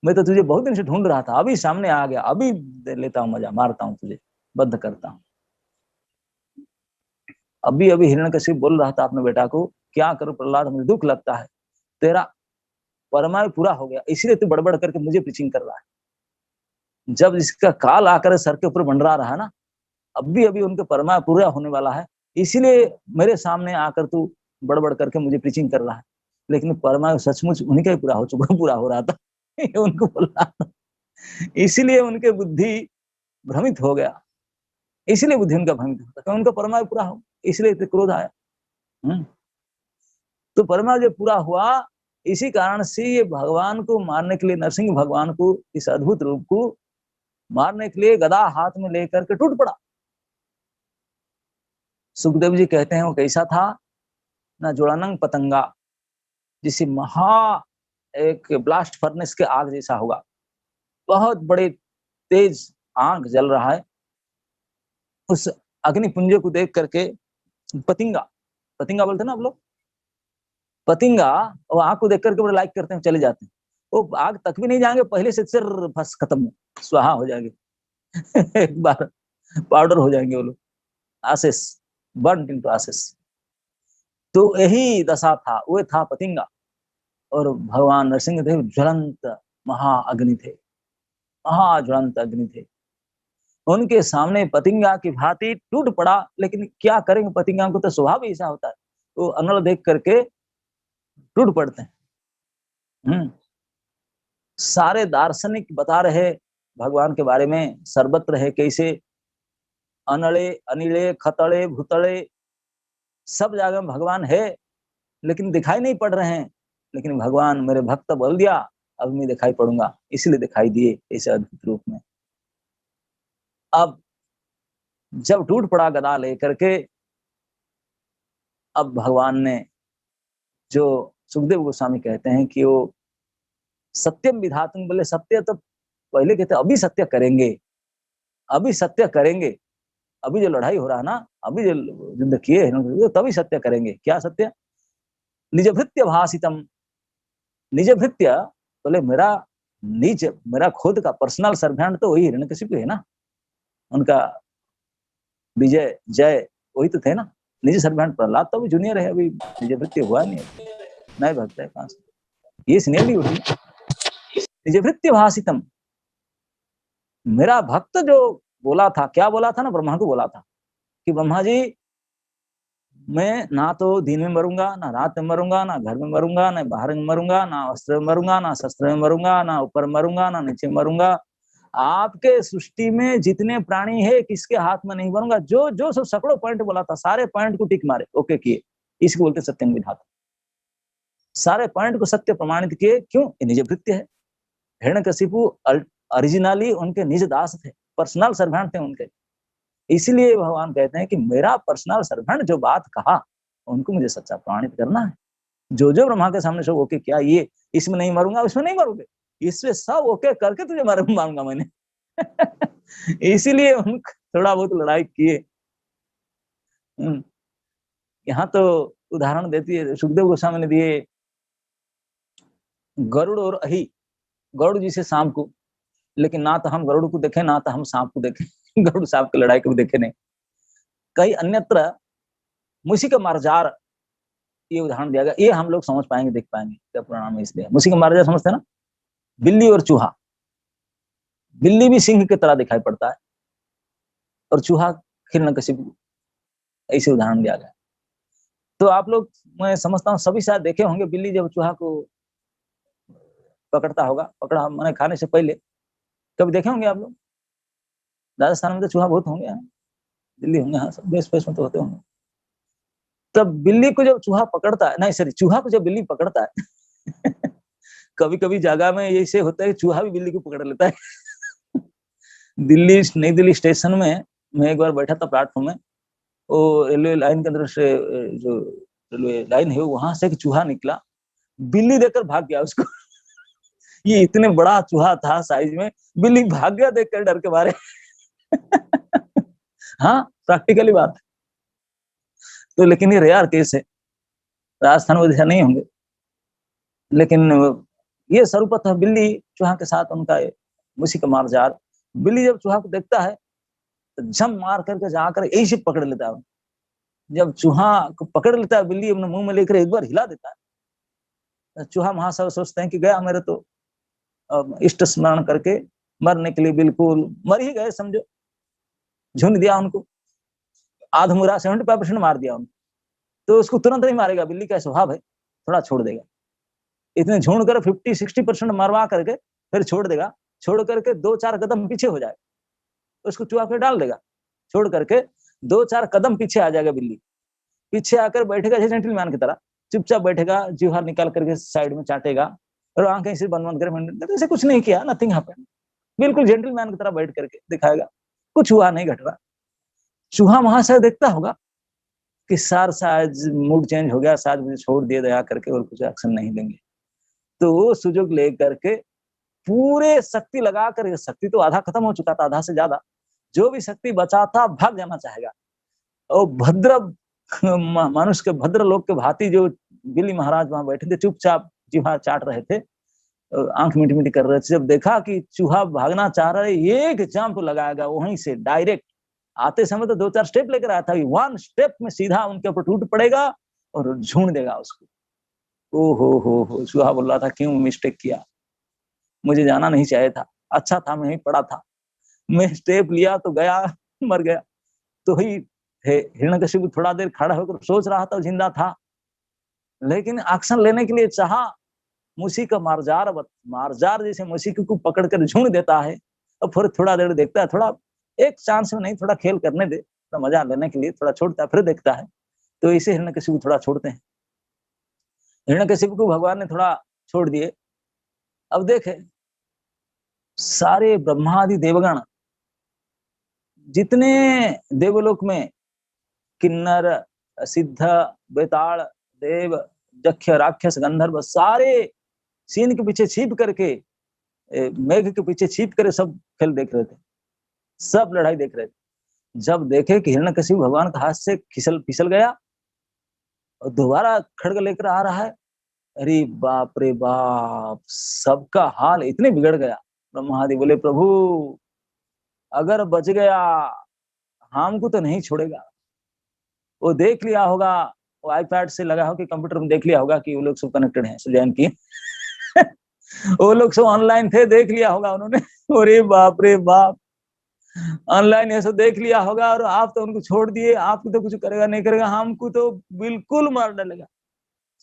मैं तो तुझे बहुत दिन से ढूंढ रहा था, अभी सामने आ गया, अभी लेता हूँ मजा, मारता हूँ तुझे, बद्ध करता हूँ। अभी अभी हिरण्यकशिपु बोल रहा था अपने बेटा को, क्या करूं प्रहलाद, मुझे दुख लगता है, तेरा परमायु पूरा हो गया, इसीलिए तू बड़बड़ करके मुझे प्रीचिंग कर रहा है। जब इसका काल आकर सर के ऊपर मंडरा रहा है ना, अभी अभी उनके परमायु पूरा होने वाला है, इसीलिए मेरे सामने आकर तू बड़बड़ करके मुझे प्रीचिंग कर रहा है। लेकिन परमायु सचमुच उन्हीं का ही पूरा हो चुका, पूरा हो रहा था उनको बोला, इसीलिए उनके बुद्धि भ्रमित हो गया, इसलिए बुद्धि उनका भ्रमित होता, उनका परमायु पूरा हो, इसलिए क्रोध आया। तो परमायु जब पूरा हुआ, इसी कारण से ये भगवान को मारने के लिए, नरसिंह भगवान को, इस अद्भुत रूप को मारने के लिए गदा हाथ में लेकर के टूट पड़ा। सुखदेव जी कहते हैं वो कैसा था ना, जुड़ानंग पतंगा, जिसे महा एक ब्लास्ट फर्नेस के आग जैसा होगा, बहुत बड़े तेज आग जल रहा है, उस अग्निपुंज को देख करके पतिंगा, पतिंगा बोलते ना आप लोग, पतिंगा, वो आग को देख करके बड़े लाइक करते हैं, चले जाते हैं, वो आग तक भी नहीं जाएंगे, पहले से सिर फस खत्म, स्वाहा हो जाएंगे। एक बार पाउडर हो जाएंगे वो लोग, आशीष, बर्न इनटू आशीष। तो यही दशा था, वो था पतिंगा। और भगवान नरसिंह देव ज्वलंत महाअग्नि थे, महाज्वलंत अग्नि थे। उनके सामने पतिंगा की भांति टूट पड़ा, लेकिन क्या करेंगे, पतिंगा को तो स्वभाव ही ऐसा होता है, वो अनल देख करके टूट पड़ते हैं। सारे दार्शनिक बता रहे भगवान के बारे में, सर्वत्र है कैसे अनड़े अनिले खतड़े भूतड़े, सब जगह भगवान है, लेकिन दिखाई नहीं पड़ रहे हैं। लेकिन भगवान मेरे भक्त बोल दिया, अब मैं दिखाई पड़ूंगा, इसलिए दिखाई दिए ऐसे अद्भुत रूप में। अब जब टूट पड़ा गदा लेकर के, अब भगवान ने, जो सुखदेव गोस्वामी कहते हैं कि वो सत्यम विधातुम, बोले सत्य तो पहले कहते अभी सत्य करेंगे, अभी सत्य करेंगे, अभी जो लड़ाई हो रहा है ना, अभी जो युद्ध किए हैं तभी सत्य करेंगे। क्या सत्य? निज भृत्य भाषितम, निज भृत्य बोले मेरा निज, मेरा खुद का पर्सनल सर्वेंट तो वही हिरण्यकशिपु है ना, उनका विजय जय वही तो थे ना। निज सर्वेंट प्रहलाद तो अभी जूनियर है, अभी निज भृत्य हुआ नहीं, नए भक्त है, कहां से ये सीनियरली उठी। निज भृत्य भाषितम, मेरा भक्त जो बोला था, क्या बोला था ना, ब्रह्मा को बोला था कि ब्रह्मा जी मैं ना तो दिन में मरूंगा, ना रात में मरूंगा, ना घर में मरूंगा, ना बाहर में मरूंगा, ना वस्त्र में मरूंगा, ना शस्त्र में मरूंगा, ना ऊपर मरूंगा, ना नीचे मरूंगा। आपके सृष्टि में जितने प्राणी है किसके हाथ में नहीं मरूंगा। जो जो सब सैकड़ों पॉइंट बोला था, सारे पॉइंट को टिक मारे, ओके किए, इसको बोलते सत्यम विधाता। सारे पॉइंट को सत्य प्रमाणित किए, क्यों? निज भृत्य है। हिरण्यकशिपु ओरिजिनली उनके निज दास थे, पर्सनल सर्वेंट थे उनके। इसीलिए भगवान कहते हैं कि मेरा पर्सनल सर्वेंट जो बात कहा उनको मुझे सच्चा प्रमाणित करना है। जो जो ब्रह्मा के सामने सब ओके क्या, ये इसमें नहीं मरूंगा, इसमें नहीं मरोगे, इसमें सब ओके करके तुझे मारूंगा मैंने। इसीलिए उन थोड़ा बहुत लड़ाई किए। यहाँ तो उदाहरण देती है सुखदेव गोस्वामी ने दिए, गरुड़ और अही, गरुड़ जी से सांप को, लेकिन ना तो हम गरुड़ को देखे, ना तो हम सांप को देखे। गरुड़ सांप की लड़ाई कभी देखे नहीं। कई अन्यत्र मुसी का मार्जार, ये उदाहरण दिया गया, ये हम लोग समझ पाएंगे, देख पाएंगे क्या पुराण में। इसलिए मुसी का मार्जार समझते हैं ना, बिल्ली और चूहा। बिल्ली भी सिंह की तरह दिखाई पड़ता है और चूहा हिरण्यकशिपु, ऐसे उदाहरण दिया गया। तो आप लोग, मैं समझता हूँ सभी शायद देखे होंगे, बिल्ली जब चूहा को पकड़ता होगा, पकड़ा मैंने खाने से पहले, कभी देखे होंगे आप लोग। राजस्थान में तो चूहा बहुत होंगे, दिल्ली होंगे, हाँ सब देश में तो होते होंगे। तब बिल्ली को जब चूहा पकड़ता है, नहीं सॉरी, चूहा को जब बिल्ली पकड़ता है कभी कभी जगह में ऐसे होता है चूहा भी बिल्ली को पकड़ लेता है। दिल्ली, नई दिल्ली स्टेशन में मैं एक बार बैठा था प्लेटफॉर्म में, वो रेलवे लाइन के अंदर से, जो रेलवे लाइन है वहां से एक चूहा निकला, बिल्ली देखकर भाग गया उसको। ये इतने बड़ा चूहा था साइज में, बिल्ली भाग गया देखकर डर के मारे। हाँ प्रैक्टिकली बात। तो लेकिन ये रेयर केस है, राजस्थान में ऐसा नहीं होंगे। लेकिन ये सर्वप्रथम बिल्ली चूहा के साथ उनका उसी का मारजार। बिल्ली जब चूहा को देखता है तो जम मार करके जाकर ऐसे पकड़ लेता है। जब चूहा को पकड़ लेता है बिल्ली, अपने मुंह में लेकर एक बार हिला देता है, चूहा महाशय सोचते हैं कि गया मेरे तो इष्ट स्मरण करके मरने के लिए, बिल्कुल मर ही गए समझो, झुंड दिया उनको, आधमुरा 75% मार दिया उनको। तो उसको तुरंत नहीं मारेगा, बिल्ली का स्वभाव है, थोड़ा छोड़ देगा। इतने झुंड कर 50-60% मरवा करके फिर छोड़ देगा, छोड़ करके 2-4 कदम पीछे हो जाए, उसको चूहा पे डाल देगा, छोड़ करके 2-4 कदम पीछे आ जाएगा बिल्ली, पीछे आकर बैठेगा जैसे जेंटलमैन की तरह, चुपचाप बैठेगा, जीवा निकाल करके साइड में चाटेगा और आंखें सिर्फ बंद बंद कर, ऐसे कुछ नहीं किया, नथिंग हैपेंड, बिल्कुल जेंटलमैन की तरह बैठ करके दिखाएगा, कुछ हुआ नहीं, घट रहा। चूहा महाशय देखता होगा कि सर शायद मूड चेंज हो गया, शायद मुझे छोड़ दिए दया करके और कुछ एक्शन नहीं लेंगे, तो वो सुजोग लेकर के पूरे शक्ति लगा कर, शक्ति तो आधा खत्म हो चुका था, आधा से ज्यादा, जो भी शक्ति बचा था भाग जाना चाहेगा। और भद्र मनुष्य के भद्र लोग के भांति जो बिल्ली महाराज वहां बैठे थे, चुपचाप जीवा चाट रहे थे, आंख मीटी मीटी कर रहे थे। जब देखा कि चूहा भागना चाह रहा है, एक जंप लगाएगा वहीं से डायरेक्ट। आते समय तो 2-4 स्टेप लेकर आया था, 1 स्टेप में सीधा उनके ऊपर टूट पड़ेगा और झूण देगा उसको। ओ हो, चूहा बोल रहा था क्यों मिस्टेक किया, मुझे जाना नहीं चाहिए था, अच्छा था मैं ही पड़ा था, मैं स्टेप लिया तो गया, मर गया। तो ही हिरण्यकशिपु थोड़ा देर खड़ा होकर सोच रहा था, जिंदा था, लेकिन एक्शन लेने के लिए चाहा, मूसी का मार्जार जैसे मूसी को पकड़कर झूण देता है। और फिर थोड़ा देर देखता है, थोड़ा एक चांस में नहीं, थोड़ा खेल करने दे, थोड़ा मजा लेने के लिए थोड़ा छोड़ता है, फिर देखता है। तो इसे हिरण्यकशिपु थोड़ा छोड़ते हैं। हिरण्यकशिपु को भगवान ने थोड़ा छोड़ दिए। अब देखे सारे ब्रह्मादि देवगण, जितने देवलोक में किन्नर, सिद्ध, बेताल, देव, जक्ष, राक्षस, गंधर्व, सारे सीन के पीछे छिप करके, मेघ के पीछे छिप कर सब खेल देख रहे थे, सब लड़ाई देख रहे थे। जब देखे कि हिरण्यकशिपु भगवान के हाथ से फिसल गया और दोबारा खड्ग लेकर आ रहा है, अरे बाप रे बाप, सबका हाल इतने बिगड़ गया। ब्रह्मादि बोले प्रभु अगर बच गया हमको तो नहीं छोड़ेगा। वो देख लिया होगा, वो आईपैड से लगा हो कि कंप्यूटर में देख लिया होगा कि वो लोग सब कनेक्टेड हैं, ज्वाइन किए वो लोग सब ऑनलाइन थे, देख लिया होगा उन्होंने। अरे बाप रे बाप, ऑनलाइन ये सब देख लिया होगा, और आप तो उनको छोड़ दिए, आपको तो कुछ करेगा नहीं करेगा, हमको तो बिल्कुल मार डालेगा,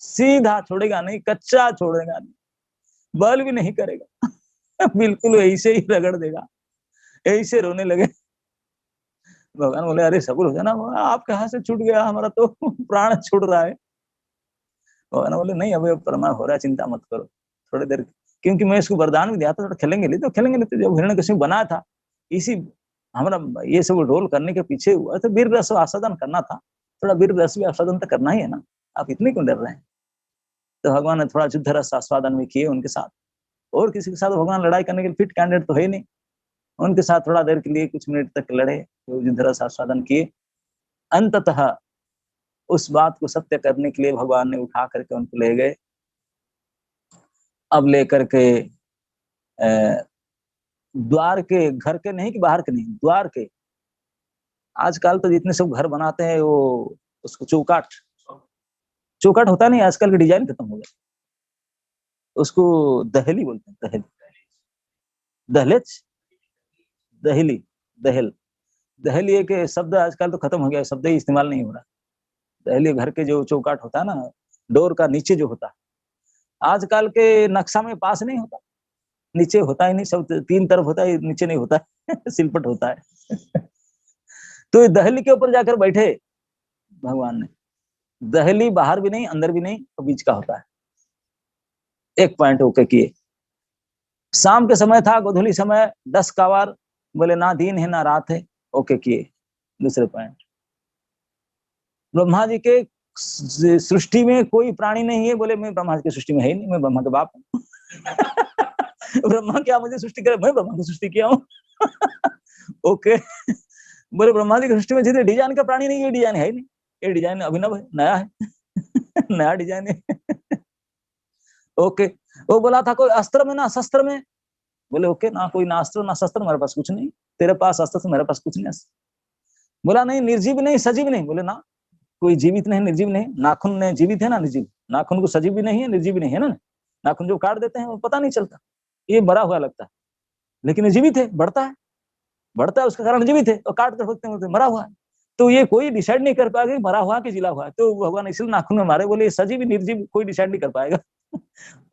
सीधा छोड़ेगा नहीं, कच्चा छोड़ेगा नहीं, बल भी नहीं करेगा बिल्कुल ऐसे ही रगड़ देगा, ऐसे रोने लगे। भगवान बोले अरे सब्र हो जाना, आपके हाथ से छूट गया, हमारा तो प्राण छूट रहा है। भगवान बोले नहीं, अब परमाण हो रहा है, चिंता मत करो थोड़ी देर, क्योंकि मैं इसको वरदान भी दिया था, थोड़ा खेलेंगे नहीं तो खेलेंगे नहीं। तो जब हिरण्यकशिपु बना था, इसी हमारा ये सब रोल करने के पीछे हुआ तो वीर रस आस्वादन करना था, थोड़ा वीर रस भी आस्वादन तो करना ही है ना, आप इतने क्यों डर रहे हैं। तो भगवान ने थोड़ा युद्ध रस आस्वादन भी किए उनके साथ, और किसी के साथ भगवान लड़ाई करने के लिए फिट कैंडिडेट तो है ही नहीं, उनके साथ थोड़ा देर के लिए कुछ मिनट तक लड़े, तो युद्ध रस आस्वादन किए। अंततः उस बात को सत्य करने के लिए भगवान ने उठा करके उनको ले गए। अब लेकर के द्वार के, घर के नहीं कि बाहर के नहीं, द्वार के, आजकल तो जितने सब घर बनाते हैं वो उसको चौकाट होता नहीं, आजकल का डिजाइन खत्म हो गया, उसको दहली बोलते हैं, दहली, दहलेज, दहली, दहल, दहली एक शब्द आजकल तो खत्म हो गया, शब्द ही इस्तेमाल नहीं हो रहा। दहली घर के जो चौकाट होता है ना, डोर का नीचे जो होता है, आजकल के नक्शा में पास नहीं होता, नीचे होता ही नहीं, सब 3 तरफ होता है, नीचे नहीं होता है सिलपट होता है तो दहली के ऊपर जाकर बैठे भगवान ने, दहली बाहर भी नहीं अंदर भी नहीं, तो बीच का होता है, एक पॉइंट ओके किए। शाम के समय था, गोधूली समय, 10 कावार, बोले ना दिन है ना रात है, ओके किए। दूसरे पॉइंट, ब्रह्मा जी के सृष्टि में कोई प्राणी नहीं है, बोले मैं ब्रह्मा जी की सृष्टि में है ही नहीं, मैं ब्रह्मा के बाप हूँ ब्रह्मा क्या मुझे सृष्टि करे, मैं ब्रह्मा की सृष्टि किया हूँ ओके बोले ब्रह्मा जी की सृष्टि में जितने डिजाइन का प्राणी नहीं, ये डिजाइन है ही नहीं, ये डिजाइन अभिनव है, नया है नया डिजाइन है ओके। वो बोला था कोई अस्त्र में ना शस्त्र में, बोले ओके, ना कोई ना अस्त्र ना शस्त्र, मेरे पास कुछ नहीं, तेरे पास अस्त्र, मेरे पास कुछ नहीं। बोला नहीं निर्जीव नहीं सजीव नहीं, बोले ना कोई जीवित नहीं निर्जीव नहीं, नाखून ने जीवित है ना निर्जीव, नाखून को सजीव भी नहीं है निर्जीव भी नहीं है ना, नाखून जो काट देते हैं वो पता नहीं चलता, ये मरा हुआ लगता है, लेकिन जीवित है, बढ़ता है उसके कारण जीवित है, और काट कर होते मरा हुआ है, तो ये कोई डिसाइड नहीं कर पाएगा मरा हुआ कि जिला हुआ है, तो भगवान इसलिए नाखून में मारे, बोले सजीव निर्जीव कोई डिसाइड नहीं कर पाएगा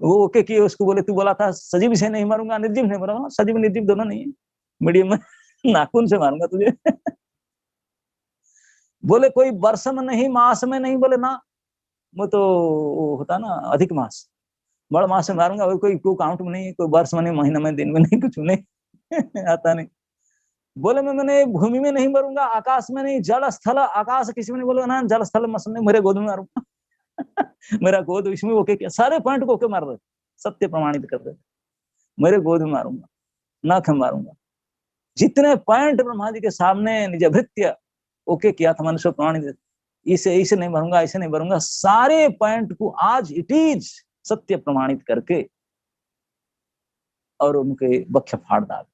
वो ओके किए उसको, बोले तू बोला था सजीव से नहीं मारूंगा निर्जीव नहीं मारूंगा, सजीव निर्जीव दोनों नहीं है, मीडियम में नाखून से मारूंगा तुझे बोले कोई वर्ष में नहीं मास में नहीं, बोले ना वो तो होता ना अधिक मास, बड़ मास में मारूंगा, और कोई काउंट में नहीं, कोई वर्ष में नहीं, महीने में, दिन में नहीं, कुछ नहीं आता नहीं। बोले मैंने भूमि में नहीं मरूंगा, आकाश में नहीं, जल स्थल आकाश किसी में नहीं, बोले ना जल स्थल मसल मेरे गोद में मारूंगा मेरा गोद इसमें ओके किया, सारे पॉइंट को ओके मार रहे, सत्य प्रमाणित कर रहे, मेरे गोद में मारूंगा, नाक में मारूंगा, जितने पॉइंट ब्रह्मा जी के सामने निज भृत्य ओके किया था मनुष्य प्रमाणित, इसे नहीं मारूंगा, इसे नहीं मारूंगा, सारे पॉइंट को आज इट इज सत्य प्रमाणित करके और उनके वक्ष फाड़ डाले,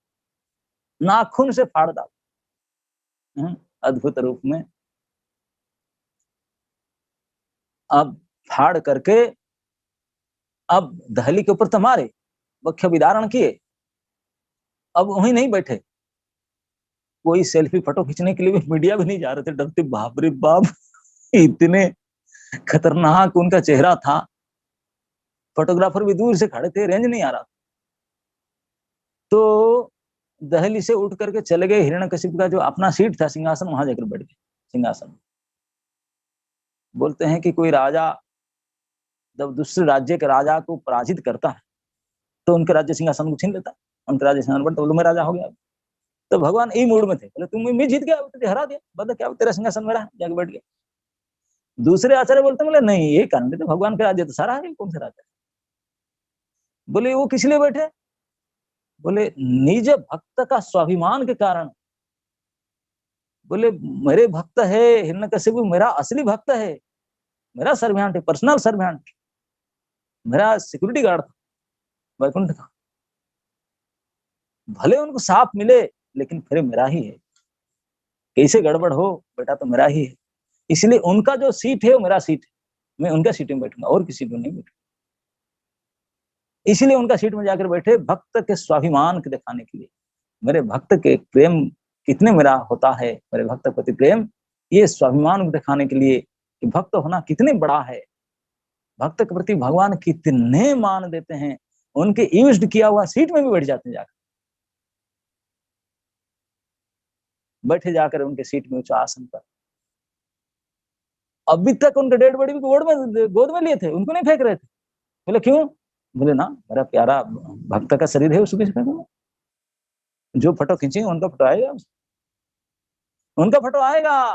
नाखून से फाड़ डाले अद्भुत रूप में। अब फाड़ करके अब दहली के ऊपर तो मारे, वक्ष विदारण किए। अब वहीं नहीं बैठे, कोई सेल्फी फोटो खींचने के लिए भी मीडिया भी नहीं जा रहे थे, डरते बाप रे बाप इतने खतरनाक उनका चेहरा था। फोटोग्राफर भी दूर से खड़े थे, रेंज नहीं आ रहा। तो दहली से उठ करके चले गए, हिरण्यकशिपु का जो अपना सीट था सिंहासन, वहां जाकर बैठ गए सिंहासन। बोलते हैं कि कोई राजा जब दूसरे राज्य के राजा को पराजित करता है तो उनके राज्य सिंहासन को छीन लेता है, उनके राज्य सिंहासन पर, तो मैं राजा हो गया। तो भगवान यही मूड में थे, बोले तुम, मैं जीत गया, तुझे हरा दिया, बता क्या तेरा सिंहासन मेरा, जाके बैठ गया। दूसरे आचार्य बोलते बोले नहीं, ये कारण तो भगवान के राज्य तो सारा है, कौन सा राजा। बोले वो किस लिए बैठे, बोले निज भक्त का स्वाभिमान के कारण। बोले मेरे भक्त है हिरण्यकशिपु, मेरा असली भक्त है, मेरा सर्वेंट है, पर्सनल सर्वेंट, मेरा सिक्योरिटी गार्ड था वैकुंठ का। भले उनको साफ मिले लेकिन फिर मेरा ही है, कैसे गड़बड़ हो बेटा तो मेरा ही है। इसलिए उनका जो सीट है वो मेरा सीट है, मैं उनका सीट में बैठूंगा और किसी में नहीं बैठूंगा। इसीलिए उनका सीट में जाकर बैठे, भक्त के स्वाभिमान के दिखाने के लिए, मेरे भक्त के प्रेम कितने मेरा होता है, मेरे भक्त प्रति प्रेम, ये स्वाभिमान को दिखाने के लिए कि भक्त होना कितने बड़ा है, भक्त के प्रति भगवान कितने मान देते हैं, उनके यूज्ड किया हुआ सीट में भी बैठ जाते हैं, जाकर बैठे जाकर उनके सीट में, उच्च आसन पर। अभी तक उनके डेड बॉडी को गोद में लिए थे, उनको नहीं फेंक रहे थे। बोले क्यों, बोले ना मेरा प्यारा भक्त का शरीर है, उसको कैसे फेंकूंगा, जो फोटो खींचेंगे उनका फोटो आएगा, उनका फोटो आएगा।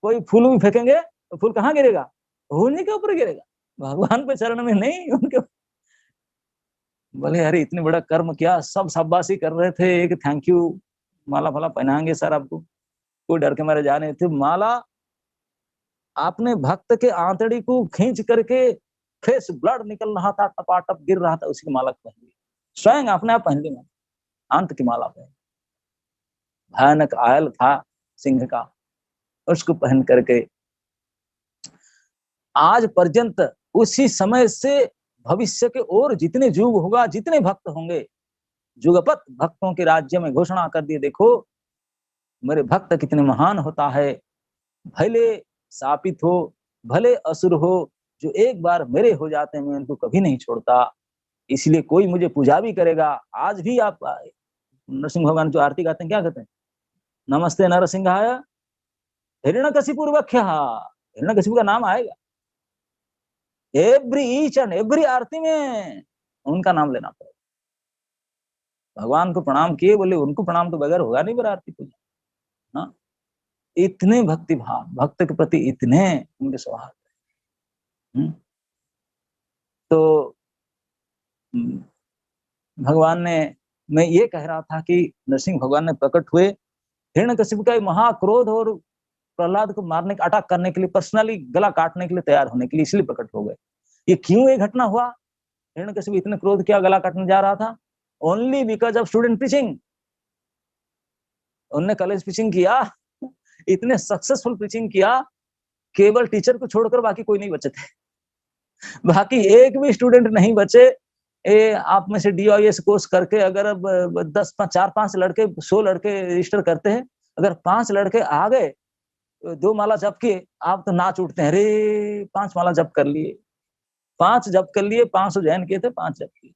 कोई फूल भी फेंकेंगे तो फूल कहाँ गिरेगा, उन्हीं के ऊपर गिरेगा, भगवान के चरण में नहीं, उनके। बोले अरे इतने बड़ा कर्म किया, सब शाबाशी कर रहे थे, एक थैंक यू, माला फाला पहनाएंगे सर आपको, कोई डर के मारे जा रहे थे। माला आपने भक्त के आंतड़ी को खींच करके, फेस ब्लड निकल रहा था, टपाटप गिर रहा था, उसी की माला पहन ली, स्वयं आपने आप पहन ली, अंत की माला पहन। भयानक आयल था सिंह का, उसको पहन करके आज पर्यंत, उसी समय से भविष्य के और जितने युग होगा, जितने भक्त होंगे, जुगपत भक्तों के राज्य में घोषणा कर दिए, देखो मेरे भक्त कितने महान होता है, भले शापित हो, भले असुर हो, जो एक बार मेरे हो जाते हैं मैं उनको कभी नहीं छोड़ता। इसलिए कोई मुझे पूजा भी करेगा, आज भी आप नरसिंह भगवान जो आरती गाते हैं क्या कहते हैं, नमस्ते नरसिंहाय हिरण्यकशिपुर्वक्षः, हिरण्यकशिपु का नाम आएगा एवरी ईच एंड एवरी आरती में, उनका नाम लेना पड़ेगा। भगवान को प्रणाम किए, बोले उनको प्रणाम तो बगैर होगा नहीं, आरती पूजा। हाँ, इतने भक्ति भाव, भक्त के प्रति इतने उनके स्वभाव। तो भगवान ने, मैं ये कह रहा था कि नरसिंह भगवान ने प्रकट हुए, हिरण्यकशिपु का महाक्रोध और प्रहलाद को मारने, अटैक करने के लिए, पर्सनली गला काटने के लिए तैयार होने के लिए, इसलिए प्रकट हो गए। ये क्यों ये घटना हुआ, हिरण्यकशिपु इतने क्रोध किया, गला काटने जा रहा था, only because of student preaching. उन्होंने कॉलेज प्रीचिंग किया, इतने सक्सेसफुल प्रीचिंग किया, केवल टीचर को छोड़कर बाकी कोई नहीं बचे थे, बाकी एक भी स्टूडेंट नहीं बचे। आप में से DOIS कोर्स करके अगर 4-5 लड़के 100 लड़के रजिस्टर करते हैं, अगर 5 लड़के आ गए, 2 माला जप किए, आप तो नाच उठते हैं, अरे 5 माला जप कर लिए, 5 जप कर लिए, 500 जैन किए थे, 5 जप किए।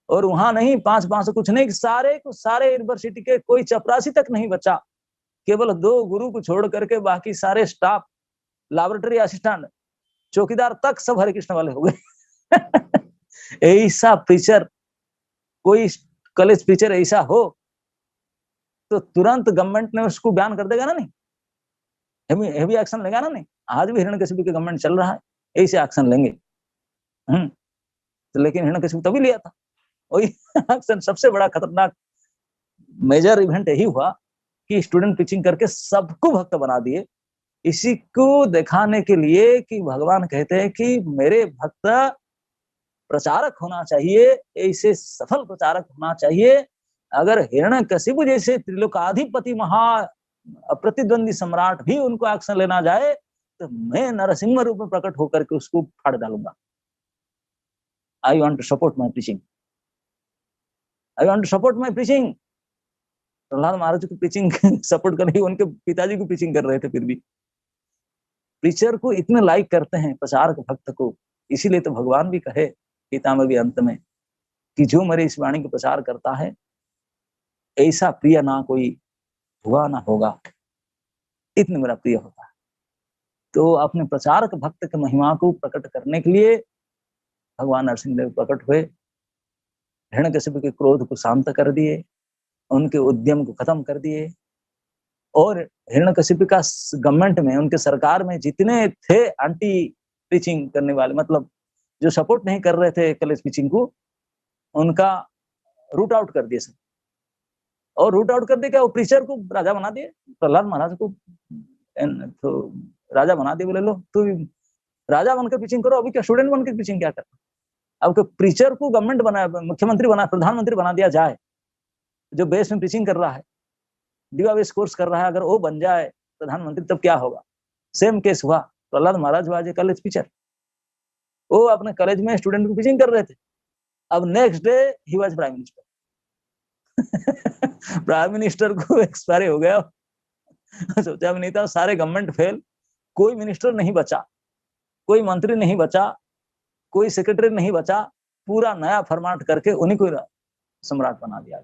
और वहां नहीं 500 कुछ नहीं, सारे यूनिवर्सिटी के कोई चपरासी तक नहीं बचा, केवल 2 गुरु को छोड़ करके बाकी सारे स्टाफ, लैबोरेटरी असिस्टेंट, चौकीदार तक सब हरे कृष्ण वाले हो गए। ऐसा प्रीचर, कोई कॉलेज प्रीचर ऐसा हो तो तुरंत गवर्नमेंट ने उसको बैन कर देगा ना, नहीं हेवी एक्शन लेगा ना, नहीं। आज भी हिरण्यकशिपु के गवर्नमेंट चल रहा है, ऐसे एक्शन लेंगे। तो लेकिन हिरण्यकशिपु तभी लिया था वही एक्शन। सबसे बड़ा खतरनाक मेजर इवेंट यही हुआ कि स्टूडेंट प्रीचिंग करके सबको भक्त बना दिए, इसी को दिखाने के लिए कि भगवान कहते हैं कि मेरे भक्त प्रचारक होना चाहिए, ऐसे सफल प्रचारक होना चाहिए। अगर हिरण्यकशिपु जैसे त्रिलोकाधिपति महा प्रतिद्वंदी सम्राट भी उनको एक्शन लेना जाए तो मैं नरसिंह रूप में प्रकट होकर के उसको फाड़ डालूंगा। I want to support my preaching, I want to support my preaching. Prahlad Maharaj की प्रीचिंग सपोर्ट कर रही, उनके पिताजी को प्रीचिंग कर रहे थे, फिर भी प्रीचर को इतने लाइक करते हैं, प्रचारक भक्त को। इसीलिए तो भगवान भी कहे गीता में भी अंत में कि जो मेरे इस वाणी को प्रचार करता है ऐसा प्रिय ना कोई हुआ ना होगा, इतने मेरा प्रिय होता है। तो अपने प्रचारक भक्त के महिमा को प्रकट करने के लिए भगवान नरसिंह देव प्रकट हुए, हिरण्यकशिपु के क्रोध को शांत कर दिए, उनके उद्यम को खत्म कर दिए। और हिरण्यकशिपु का गवर्नमेंट में, उनके सरकार में जितने थे एंटी प्रीचिंग करने वाले, मतलब जो सपोर्ट नहीं कर रहे थे कलेश प्रीचिंग को, उनका रूट आउट कर दिए सब। और रूट आउट कर दिया क्या, वो प्रीचर को राजा बना दिए, प्रहलाद महाराज को तो राजा बना दिए। बोले लो तू राजा बनकर प्रीचिंग करो, अभी क्या स्टूडेंट बनकर प्रीचिंग क्या करता। अब प्रीचर को गवर्नमेंट बनाया, मुख्यमंत्री बना, प्रधानमंत्री बना दिया जाए, जो बेस में प्रीचिंग कर रहा है, डिवा बेस कोर्स कर रहा है, अगर वो बन जाए प्रधानमंत्री तब क्या होगा। सेम केस हुआ, प्रहलाद महाराज हुआ कॉलेज टीचर, वो अपने कॉलेज में स्टूडेंट को प्रीचिंग कर रहे थे। अब next day he was prime minister. Prime minister को एक्सपायर हो गया, सोचा भी नहीं था, सारे गवर्नमेंट फेल, कोई मिनिस्टर नहीं बचा, कोई मंत्री नहीं बचा, कोई सेक्रेटरी नहीं बचा, पूरा नया फॉर्मेट करके उन्हीं को सम्राट बना दिया।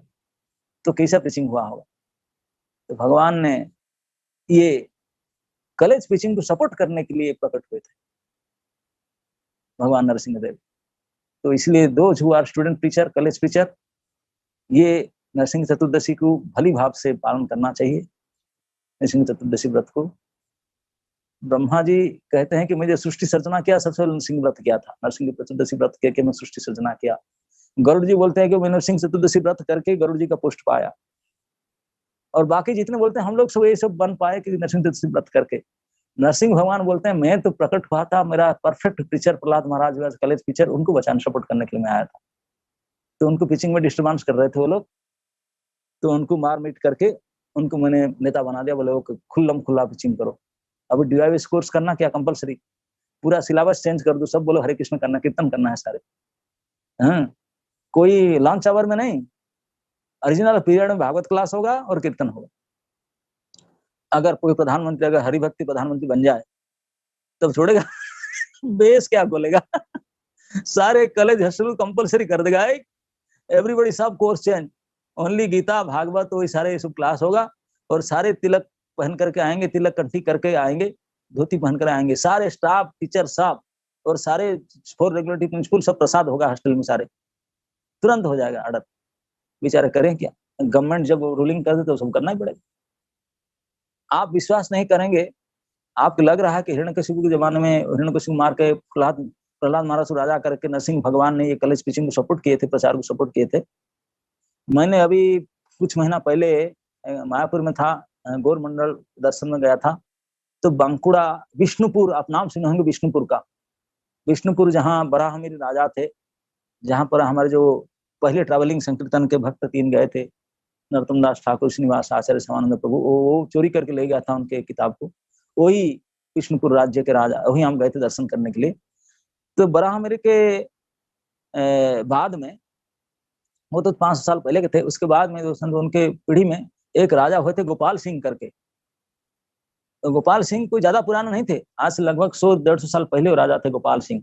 तो कैसा प्रीचिंग हुआ होगा। तो भगवान ने ये कॉलेज प्रीचिंग को सपोर्ट करने के लिए प्रकट हुए थे भगवान नरसिंह देव। तो इसलिए those who are student preacher, college preacher, ये नरसिंह चतुर्दशी को भली भाव से पालन करना चाहिए। नरसिंह चतुर्दशी व्रत को ब्रह्मा जी कहते हैं कि मुझे सृष्टि सर्जना किया, सबसे पहले नरसिंह व्रत किया था, नरसिंह चतुर्दशी व्रत करके मैं सृष्टि सर्जना किया। गरुड़ जी बोलते हैं कि मैं नरसिंह चतुर्दशी व्रत करके गरुड़ जी का पोस्ट पाया। और बाकी जितने बोलते हैं हम लोग सब ये सब बन पाए कि नरसिंह चतुर्दशी व्रत करके। नरसिंह भगवान बोलते हैं मैं तो प्रकट हुआ था, मेरा परफेक्ट टीचर प्रहलाद महाराज कॉलेज टीचर, उनको बचाने सपोर्ट करने के लिए मैं आया था। तो उनको पिचिंग में डिस्टर्बेंस कर रहे थे वो लोग, तो उनको मार मीट करके उनको मैंने नेता बना दिया। बोले वो खुल्लम खुल्ला पिचिंग करो। अभी डीआईएस कोर्स करना क्या कंपलसरी, पूरा सिलेबस चेंज कर दो, सब बोलो हरे कृष्ण करना, कीर्तन करना है सारे। कोई लंच आवर में नहीं, ओरिजिनल पीरियड में भागवत क्लास होगा और कीर्तन होगा। अगर कोई प्रधानमंत्री, अगर हरिभक्ति प्रधानमंत्री बन जाए तब छोड़ेगा बेस क्या बोलेगा सारे कॉलेज हॉस्टल कंपलसरी कर देगा, एवरीबॉडी सब course change, only Gita Bhagavat वही सारे सब क्लास होगा। और सारे तिलक पहन करके आएंगे, तिलक कंठी करके आएंगे, धोती पहनकर आएंगे, सारे स्टाफ टीचर सब, और सारे 4 रेगुलेटरी प्रिंसिपल सब प्रसाद होगा हॉस्टल में, सारे तुरंत हो जाएगा ऑर्डर। बेचारे करें क्या, गवर्नमेंट जब रूलिंग कर दे तो सब करना ही पड़ेगा। आप विश्वास नहीं करेंगे, आपको लग रहा है कि हिरण्यकशिपु के जमाने में हिरण्यकशिपु मार के प्रहलाद महाराज को राजा करके नरसिंह भगवान ने ये कॉलेज प्रीचिंग को सपोर्ट किए थे, प्रचार को सपोर्ट किए थे। मैंने अभी कुछ महीना पहले मायापुर में था, गौर मंडल दर्शन में गया था, तो बांकुड़ा विष्णुपुर, आप नाम सुने होंगे विष्णुपुर का, विष्णुपुर जहाँ बराहमिर राजा थे, जहाँ पर हमारे जो पहले ट्रैवलिंग संकीर्तन के भक्त 3 गए थे, नरोत्तम दास ठाकुर, श्रीनिवास आचार्य, श्यामानंद प्रभु, वो चोरी करके ले गया था उनके किताब को, वही विष्णुपुर राज्य के राजा, वही हम गए थे दर्शन करने के लिए। तो बराहमिर के बाद में, वो तो 500 साल पहले के थे, उसके बाद में उनके पीढ़ी में एक राजा हुए थे गोपाल सिंह करके। तो गोपाल सिंह कोई ज्यादा पुराना नहीं थे, आज से लगभग 100-150 साल पहले वो राजा थे गोपाल सिंह।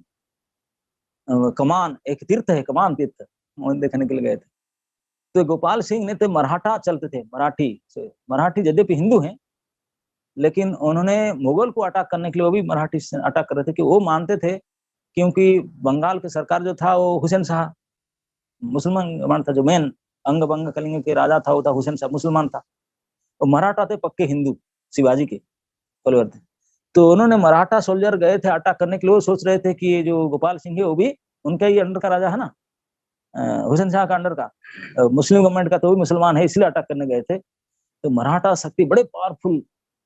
कमान एक तीर्थ है, कमान तीर्थ, वो देखने के लिए गए थे। तो गोपाल सिंह ने तो मराठा चलते थे, मराठी यद्यपि हिंदू हैं, लेकिन उन्होंने मुगल को अटैक करने के लिए वो भी मराठी से अटैक कर रहे थे, कि वो मानते थे क्योंकि बंगाल के सरकार जो था वो हुसैन शाह मुसलमान था, जो मेन अंग बंग कलिंग के राजा था वो था हुसैन शाह, मुसलमान था। और मराठा थे पक्के हिंदू, शिवाजी के फॉलोअर थे। तो उन्होंने मराठा सोल्जर गए थे अटैक करने के लिए, वो सोच रहे थे कि ये जो गोपाल सिंह है वो भी उनका ही अंडर का राजा है ना, हुसैन शाह का अंडर का, मुस्लिम गवर्नमेंट का, तो वो मुसलमान है, इसलिए अटैक करने गए थे। तो मराठा शक्ति बड़े पावरफुल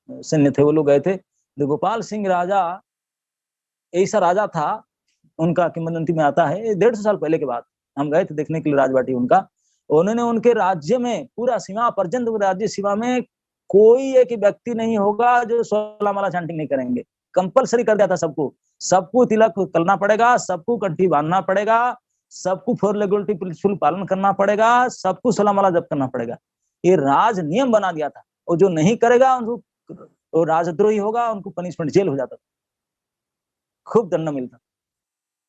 सैन्य थे, वो लोग गए थे। तो गोपाल सिंह राजा ऐसा राजा था उनका किंवदंती में आता है, 150 साल पहले की बात। हम गए थे देखने के लिए राजबाटी उनका। उन्होंने उनके राज्य में पूरा सीमा पर्यंत राज्य सीमा में कोई एक व्यक्ति नहीं होगा जो 16 माला चैंटिंग नहीं करेंगे। कंपलसरी कर दिया था सबको, सबको तिलक करना पड़ेगा, सबको कंठी बांधना पड़ेगा, सबको फोर रेगुलेटरी प्रिंसिपल पालन करना पड़ेगा, सबको 16 माला जप करना पड़ेगा। ये राज नियम बना दिया था, और जो नहीं करेगा उनको राजद्रोही होगा, उनको पनिशमेंट जेल हो जाता था, खूब दंड मिलता।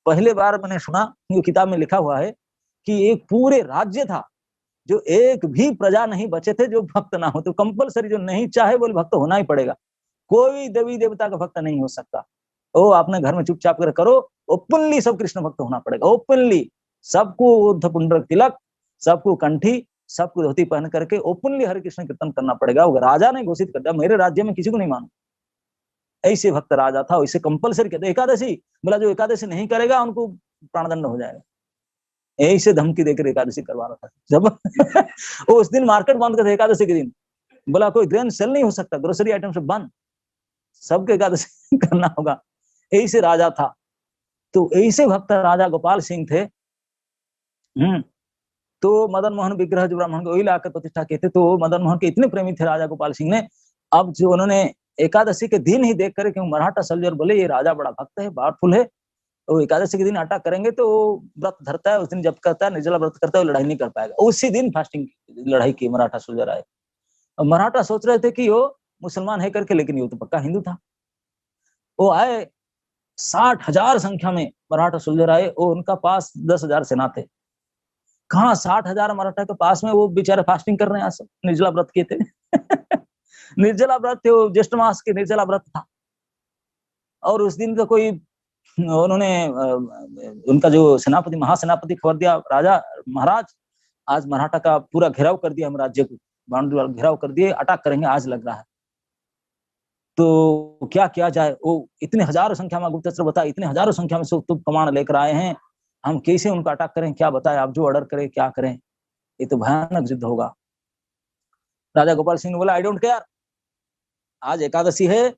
पहले बार मैंने सुना, किताब में लिखा हुआ है कि एक पूरे राज्य था जो एक भी प्रजा नहीं बचे थे जो भक्त ना हो। तो कंपलसरी, जो नहीं चाहे बोले भक्त होना ही पड़ेगा, कोई देवी देवता का भक्त नहीं हो सकता। ओ अपने घर में चुपचाप कर करो, ओपनली सब कृष्ण भक्त होना पड़ेगा, ओपनली सबको ऊर्ध्व पुंड्र तिलक, सबको कंठी, सबको धोती पहन करके ओपनली हरे कृष्ण कीर्तन करना पड़ेगा। वो राजा ने घोषित कर दिया, मेरे राज्य में किसी को नहीं मानो। ऐसे भक्त राजा था, वैसे कंपलसरी कहते। एकादशी बोला, जो एकादशी नहीं करेगा उनको प्राणदंड हो जाएगा। यही से धमकी देकर एकादशी करवा रहा था जब वो उस दिन मार्केट बंद कर थे एकादशी के दिन। बोला कोई ग्रेन सेल नहीं हो सकता, ग्रोसरी आइटम से बंद, सबके एकादशी करना होगा। यही से राजा था। तो ऐसे भक्त राजा गोपाल सिंह थे। तो मदन मोहन विग्रह जो ब्राह्मण को वही लाकर प्रतिष्ठा किए थे, तो मदन मोहन के इतने प्रेमी थे राजा गोपाल सिंह ने। अब जो उन्होंने एकादशी के दिन ही देख कर, क्यों मराठा सोल्जर बोले ये राजा बड़ा भक्त है, पावरफुल है, वो एकादशी के दिन अटैक करेंगे तो व्रत धरता है, उस दिन जब करता है, निर्जला व्रत करता है, वो लड़ाई नहीं कर पाएगा। उसी दिन फास्टिंग लड़ाई की मराठा सोल्जर आए। मराठा सोच रहे थे कि वो मुसलमान है करके, लेकिन ये तो पक्का हिंदू था। वो आए 60,000 संख्या में मराठा सोल्जर आए, वो उनका पास 10,000 सेना थे। कहाँ 60,000 मराठा के पास में वो बेचारे फास्टिंग कर रहे हैं, निर्जला व्रत किए थे निर्जला व्रत थे, वो ज्येष्ठ मास के निर्जला व्रत था। और उस दिन का कोई उन्होंने उनका जो सेनापति महासेनापति खबर दिया, राजा महाराज आज मराठा का पूरा घेराव कर दिया, हम राज्य को बाउंड्री वाला घेराव कर दिए, अटैक करेंगे आज लग रहा है, तो क्या किया जाए। वो इतने हजारों संख्या में, गुप्तचर बता, इतने हजारों संख्या में से तुम कमान लेकर आए हैं, हम कैसे उनको अटैक करें, क्या बताए आप, जो ऑर्डर करें क्या करें, ये तो भयानक युद्ध होगा। राजा गोपाल सिंह ने बोला आई डोंट केयर, आज एकादशी है,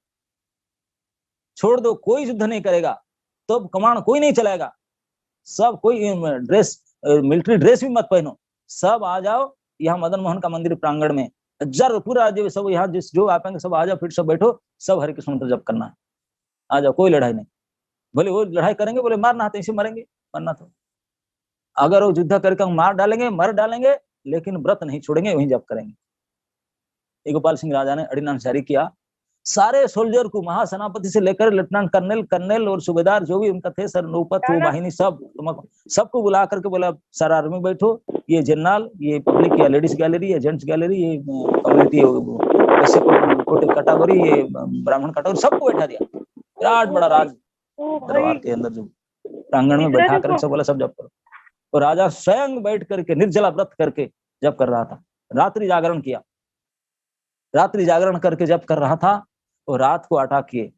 छोड़ दो, कोई युद्ध नहीं करेगा, तो कमान कोई नहीं चलाएगा, सब कोई ड्रेस मिलिट्री ड्रेस भी मत पहनो, सब आ जाओ यहाँ मदन मोहन का मंदिर प्रांगण में, हजार पूरा राज्य सब यहाँ जिस जो आएंगे सब आ जाओ, फिर सब बैठो, सब हरे कृष्ण मंत्र जप करना है, आ जाओ, कोई लड़ाई नहीं। बोले वो लड़ाई करेंगे, बोले मारना है तो इसे मरेंगे, मरना तो अगर वो युद्ध करके मार डालेंगे, मर डालेंगे, लेकिन व्रत नहीं छोड़ेंगे, वहीं जप करेंगे। गोपाल सिंह राजा ने ऑर्डिनेंस जारी किया, सारे सोल्जर को महासेनापति से लेकर लेफ्टिनेंट कर्नल और सूबेदार जो भी उनका थे, सर नौपत वो वाहिनी सबको बुला करके बोला सारा आर्मी बैठो, ये जनरल, ये पब्लिक, या लेडीज गैलरी, या जेंट्स गैलरी, ये कम्युनिटी कैटेगरी, ये ब्राह्मण कैटेगरी, सबको बैठा दिया। विराट बड़ा राज दरबार के अंदर जो प्रांगण में बैठा करके सब बोला सब जप करो। तो राजा स्वयं बैठ करके निर्जला व्रत करके जप कर रहा था, रात्रि जागरण किया, रात्रि जागरण करके जप कर रहा था, और रात को अटैक किए,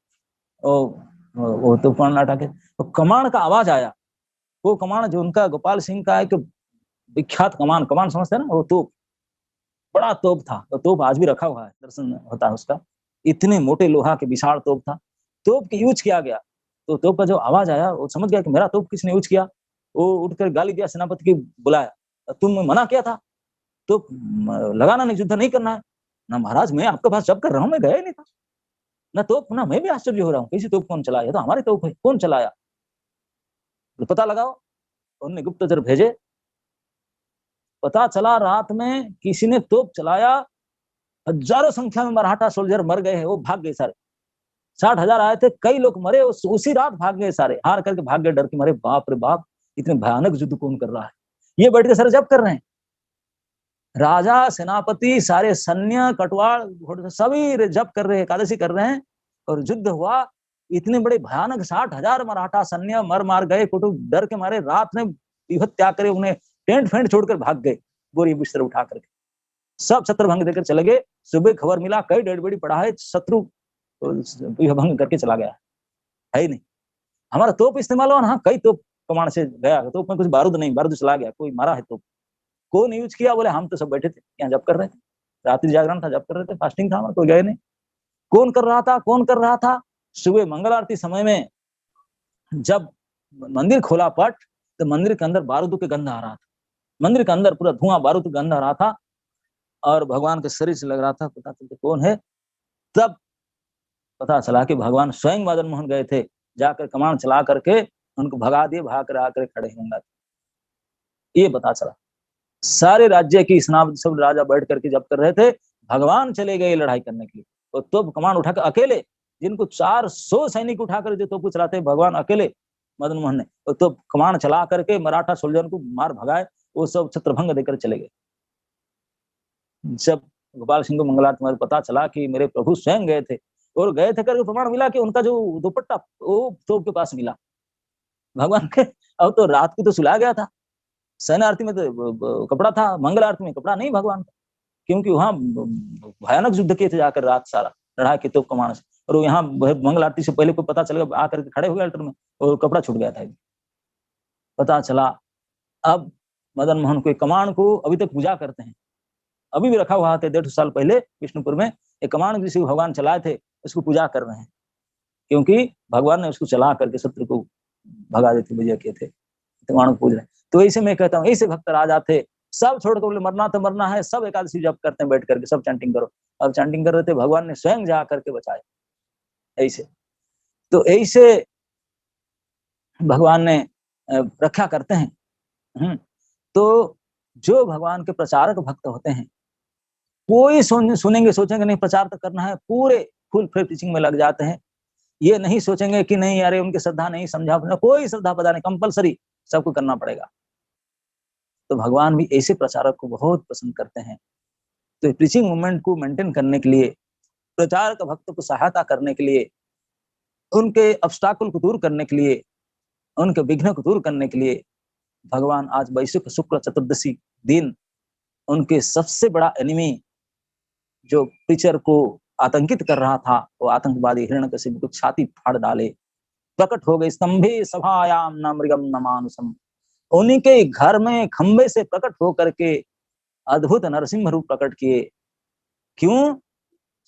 वो तूफान अटैक, तो कमान का आवाज आया। वो कमान जो उनका गोपाल सिंह का एक विख्यात कमान समझते हैं ना, वो तोप, बड़ा तोप था, तो तोप आज भी रखा हुआ है, दर्शन होता है उसका, इतने मोटे लोहा के विशाल तोप था, तोप की यूज किया गया। तो तोप का जो आवाज आया, वो समझ गया कि मेरा तोप किसने यूज किया, वो उठकर गाली दिया, सेनापति की बुलाया, तुम मना किया था, तो लगाना नहीं, युद्ध नहीं करना है ना महाराज, मैं आपके पास जब कर रहा हूँ, मैं गया ही नहीं था ना, तोप ना, मैं भी आश्चर्य हो रहा हूँ, कैसी तोप कौन चलाया, तो हमारी तोप है, कौन चलाया, तो पता लगाओ। उन्होंने गुप्तचर भेजे, पता चला रात में किसी ने तोप चलाया, हजारों संख्या में मराठा सोल्जर मर गए हैं, वो भाग गए सारे, 60,000 आए थे, कई लोग मरे, उसी रात भाग गए सारे, हार करके भाग गए, डर के मरे, बाप रे बाप, इतने भयानक युद्ध कौन कर रहा है, ये बैठ के सारे जब कर रहे हैं, राजा सेनापति सारे सैन्य कटवाड़ सभी जप कर रहे हैं, एकादशी कर रहे हैं, और युद्ध हुआ, इतने बड़े भयानक 60,000 मराठा सैन्य मार गए, कुटुंब डर के मारे रात में विभत त्याग करे, उन्हें टेंट फेंट छोड़कर भाग गए, बोरी बिस्तर उठा करके सब शत्रु भंग देकर चले गए। सुबह खबर मिला कई डेड बॉडी पड़ा है, शत्रु भंग करके चला गया है ही नहीं, हमारा तोप इस्तेमाल हुआ ना, कई तोप कमान से गया, तोप में कुछ बारूद नहीं, बारूद चला गया, कोई मारा है तोप, कौन यूज किया, बोले हम तो सब बैठे थे यहाँ जब कर रहे थे, रात्रि जागरण था, जब कर रहे थे, फास्टिंग था हमारा, कोई गए नहीं। कौन कर रहा था, कौन कर रहा था, सुबह मंगल आरती समय में जब मंदिर खोला पट, तो मंदिर के अंदर बारूद के गंध आ रहा था, मंदिर के अंदर पूरा धुआं बारूद का गंध आ रहा था, और भगवान के शरीर से लग रहा था पता चलते कौन है। तब पता चला कि भगवान स्वयं मदन मोहन गए थे, जाकर कमान चला करके उनको भगा दिए, भाग कर आकर खड़े होंगे, ये पता चला। सारे राज्य की स्नाब सब राजा बैठ करके जब कर रहे थे, भगवान चले गए लड़ाई करने के लिए, और तो कमान उठाकर अकेले, जिनको 400 सैनिक उठाकर जो तोप चलाते, भगवान अकेले मदन मोहन ने तो कमान चला करके मराठा सोल्जर को मार भगाए, वो सब छत्रभंग देकर चले गए। जब गोपाल सिंह को मंगलारती में पता चला कि मेरे प्रभु स्वयं गए थे, और गए थे करके प्रमाण मिला कि उनका जो दुपट्टा वो तोप के पास मिला भगवान के। अब तो रात को तो सुलाया गया था, शयन आरती में तो कपड़ा था, मंगल आरती में कपड़ा नहीं भगवान का, क्योंकि वहां भयानक युद्ध किए थे जाकर रात सारा लड़ा के तोप कमान से, और यहाँ मंगल आरती से पहले को पता चलेगा आकर खड़े हो गए अल्टर में, और कपड़ा छूट गया था। पता चला अब मदन मोहन को कमान को अभी तक पूजा करते हैं, अभी भी रखा हुआ था, 1.5 साल पहले विष्णुपुर में एक कमान जिसे भगवान चलाए थे, उसको पूजा कर रहे हैं, क्योंकि भगवान ने उसको चला करके शत्रु को भगा देते, विजय किए थे, कमान को पूज रहे। तो ऐसे मैं कहता हूँ, ऐसे भक्त राजा थे, सब छोड़कर बोले मरना तो मरना है, सब एकादशी जप करते हैं बैठ करके, सब चैंटिंग करो। अब चैंटिंग कर रहे थे, भगवान ने स्वयं जा करके बचाए। ऐसे तो ऐसे भगवान ने रक्षा करते हैं। तो जो भगवान के प्रचारक भक्त होते हैं, कोई सुनेंगे सोचेंगे नहीं प्रचार तो करना है, पूरे फुल फ्लेज टीचिंग में लग जाते हैं। ये नहीं सोचेंगे कि नहीं यार उनकी श्रद्धा नहीं, समझा कोई श्रद्धा पता नहीं, कंपलसरी सबको करना पड़ेगा। तो भगवान भी ऐसे प्रचारक को बहुत पसंद करते हैं। तो प्रीचिंग मूवमेंट को मेंटेन करने के लिए, प्रचारक भक्तों को सहायता करने के लिए, उनके ऑब्स्टैकल को दूर करने के लिए, उनके विघ्न को दूर करने के लिए, भगवान आज वैश्विक शुक्ल चतुर्दशी दिन उनके सबसे बड़ा एनिमी जो प्रीचर को आतंकित कर रहा था, वो आतंकवादी हिरण्यकशिपु को छाती फाड़ डाले, प्रकट हो गए स्तंभे सभायाम न मृगम न मानुषम, उन्हीं के घर में खंबे से प्रकट होकर के अद्भुत नरसिंह रूप प्रकट किए। क्यों?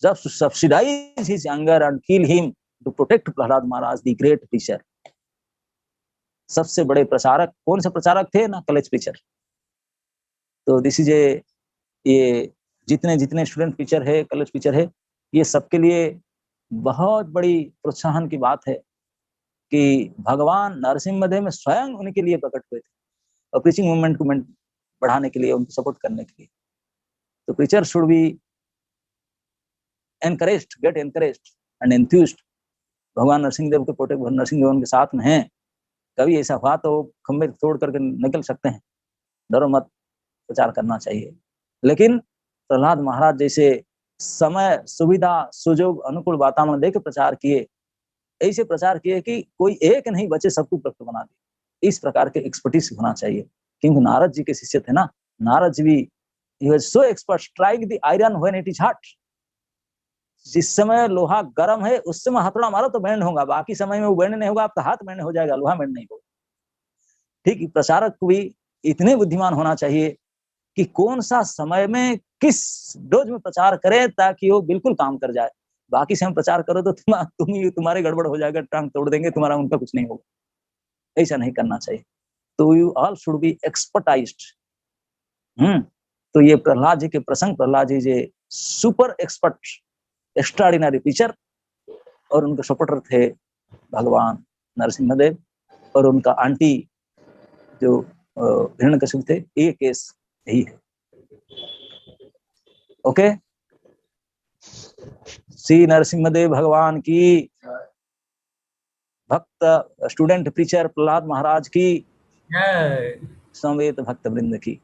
जब subsidise his anger and kill him to protect Prahlad Maharaj the great preacher. सबसे बड़े प्रचारक कौन से प्रचारक थे ना? College preacher. तो दिस इज ये जितने स्टूडेंट प्रीचर है, कॉलेज प्रीचर है, ये सबके लिए बहुत बड़ी प्रोत्साहन की बात है कि भगवान नरसिंह में स्वयं उनके लिए प्रकट हुए थे, और प्रीचिंग मूवमेंट को बढ़ाने के लिए, उनको सपोर्ट करने के लिए। तो preacher should be encouraged, get encouraged and enthused. भगवान नरसिंह देव के प्रोटेक्ट, नरसिंह देव उनके साथ में हैं। कभी ऐसा हुआ तो खंबे तोड़ करके निकल सकते हैं, डरो मत, प्रचार करना चाहिए। लेकिन प्रहलाद महाराज जैसे समय, सुविधा, सुजोग, अनुकूल वातावरण देकर प्रचार किए, ऐसे प्रचार किए कि कोई एक नहीं बचे, सबको भक्त बना दिए। इस प्रकार के एक्सपर्टीज होना चाहिए, क्योंकि नारद जी के शिष्य थे ना, नारद जी भी he was so expert, strike the iron when it is hot। जिस समय लोहा गर्म है उस समय हथौड़ा मारो तो बैंड होगा, बाकी समय में वो बैंड नहीं होगा, आपका हाथ बैंड हो जाएगा, लोहा बैंड नहीं होगा। ठीक, प्रचारक को भी इतने बुद्धिमान होना चाहिए कि कौन सा समय में किस डोज में प्रचार करें ताकि वो बिल्कुल काम कर जाए। बाकी समय प्रचार करो तो तुम्हारे गड़बड़ हो जाएगा, टांग तोड़ देंगे तुम्हारा, उनका कुछ नहीं होगा। ऐसा नहीं करना चाहिए। तो यू ऑल शुड बी एक्सपर्टाइज्ड। तो ये प्रहलाद जी के प्रसंग, Prahlad ji super expert, extraordinary teacher, और उनके सपोर्टर थे भगवान नरसिंहदेव, और उनका आंटी जो हिरण्यकशिपु थे। ये केस यही है। ओके, श्री नरसिंहदेव भगवान की, भक्त स्टूडेंट प्रीचर प्रहलाद महाराज की, समवेत भक्त वृंद की।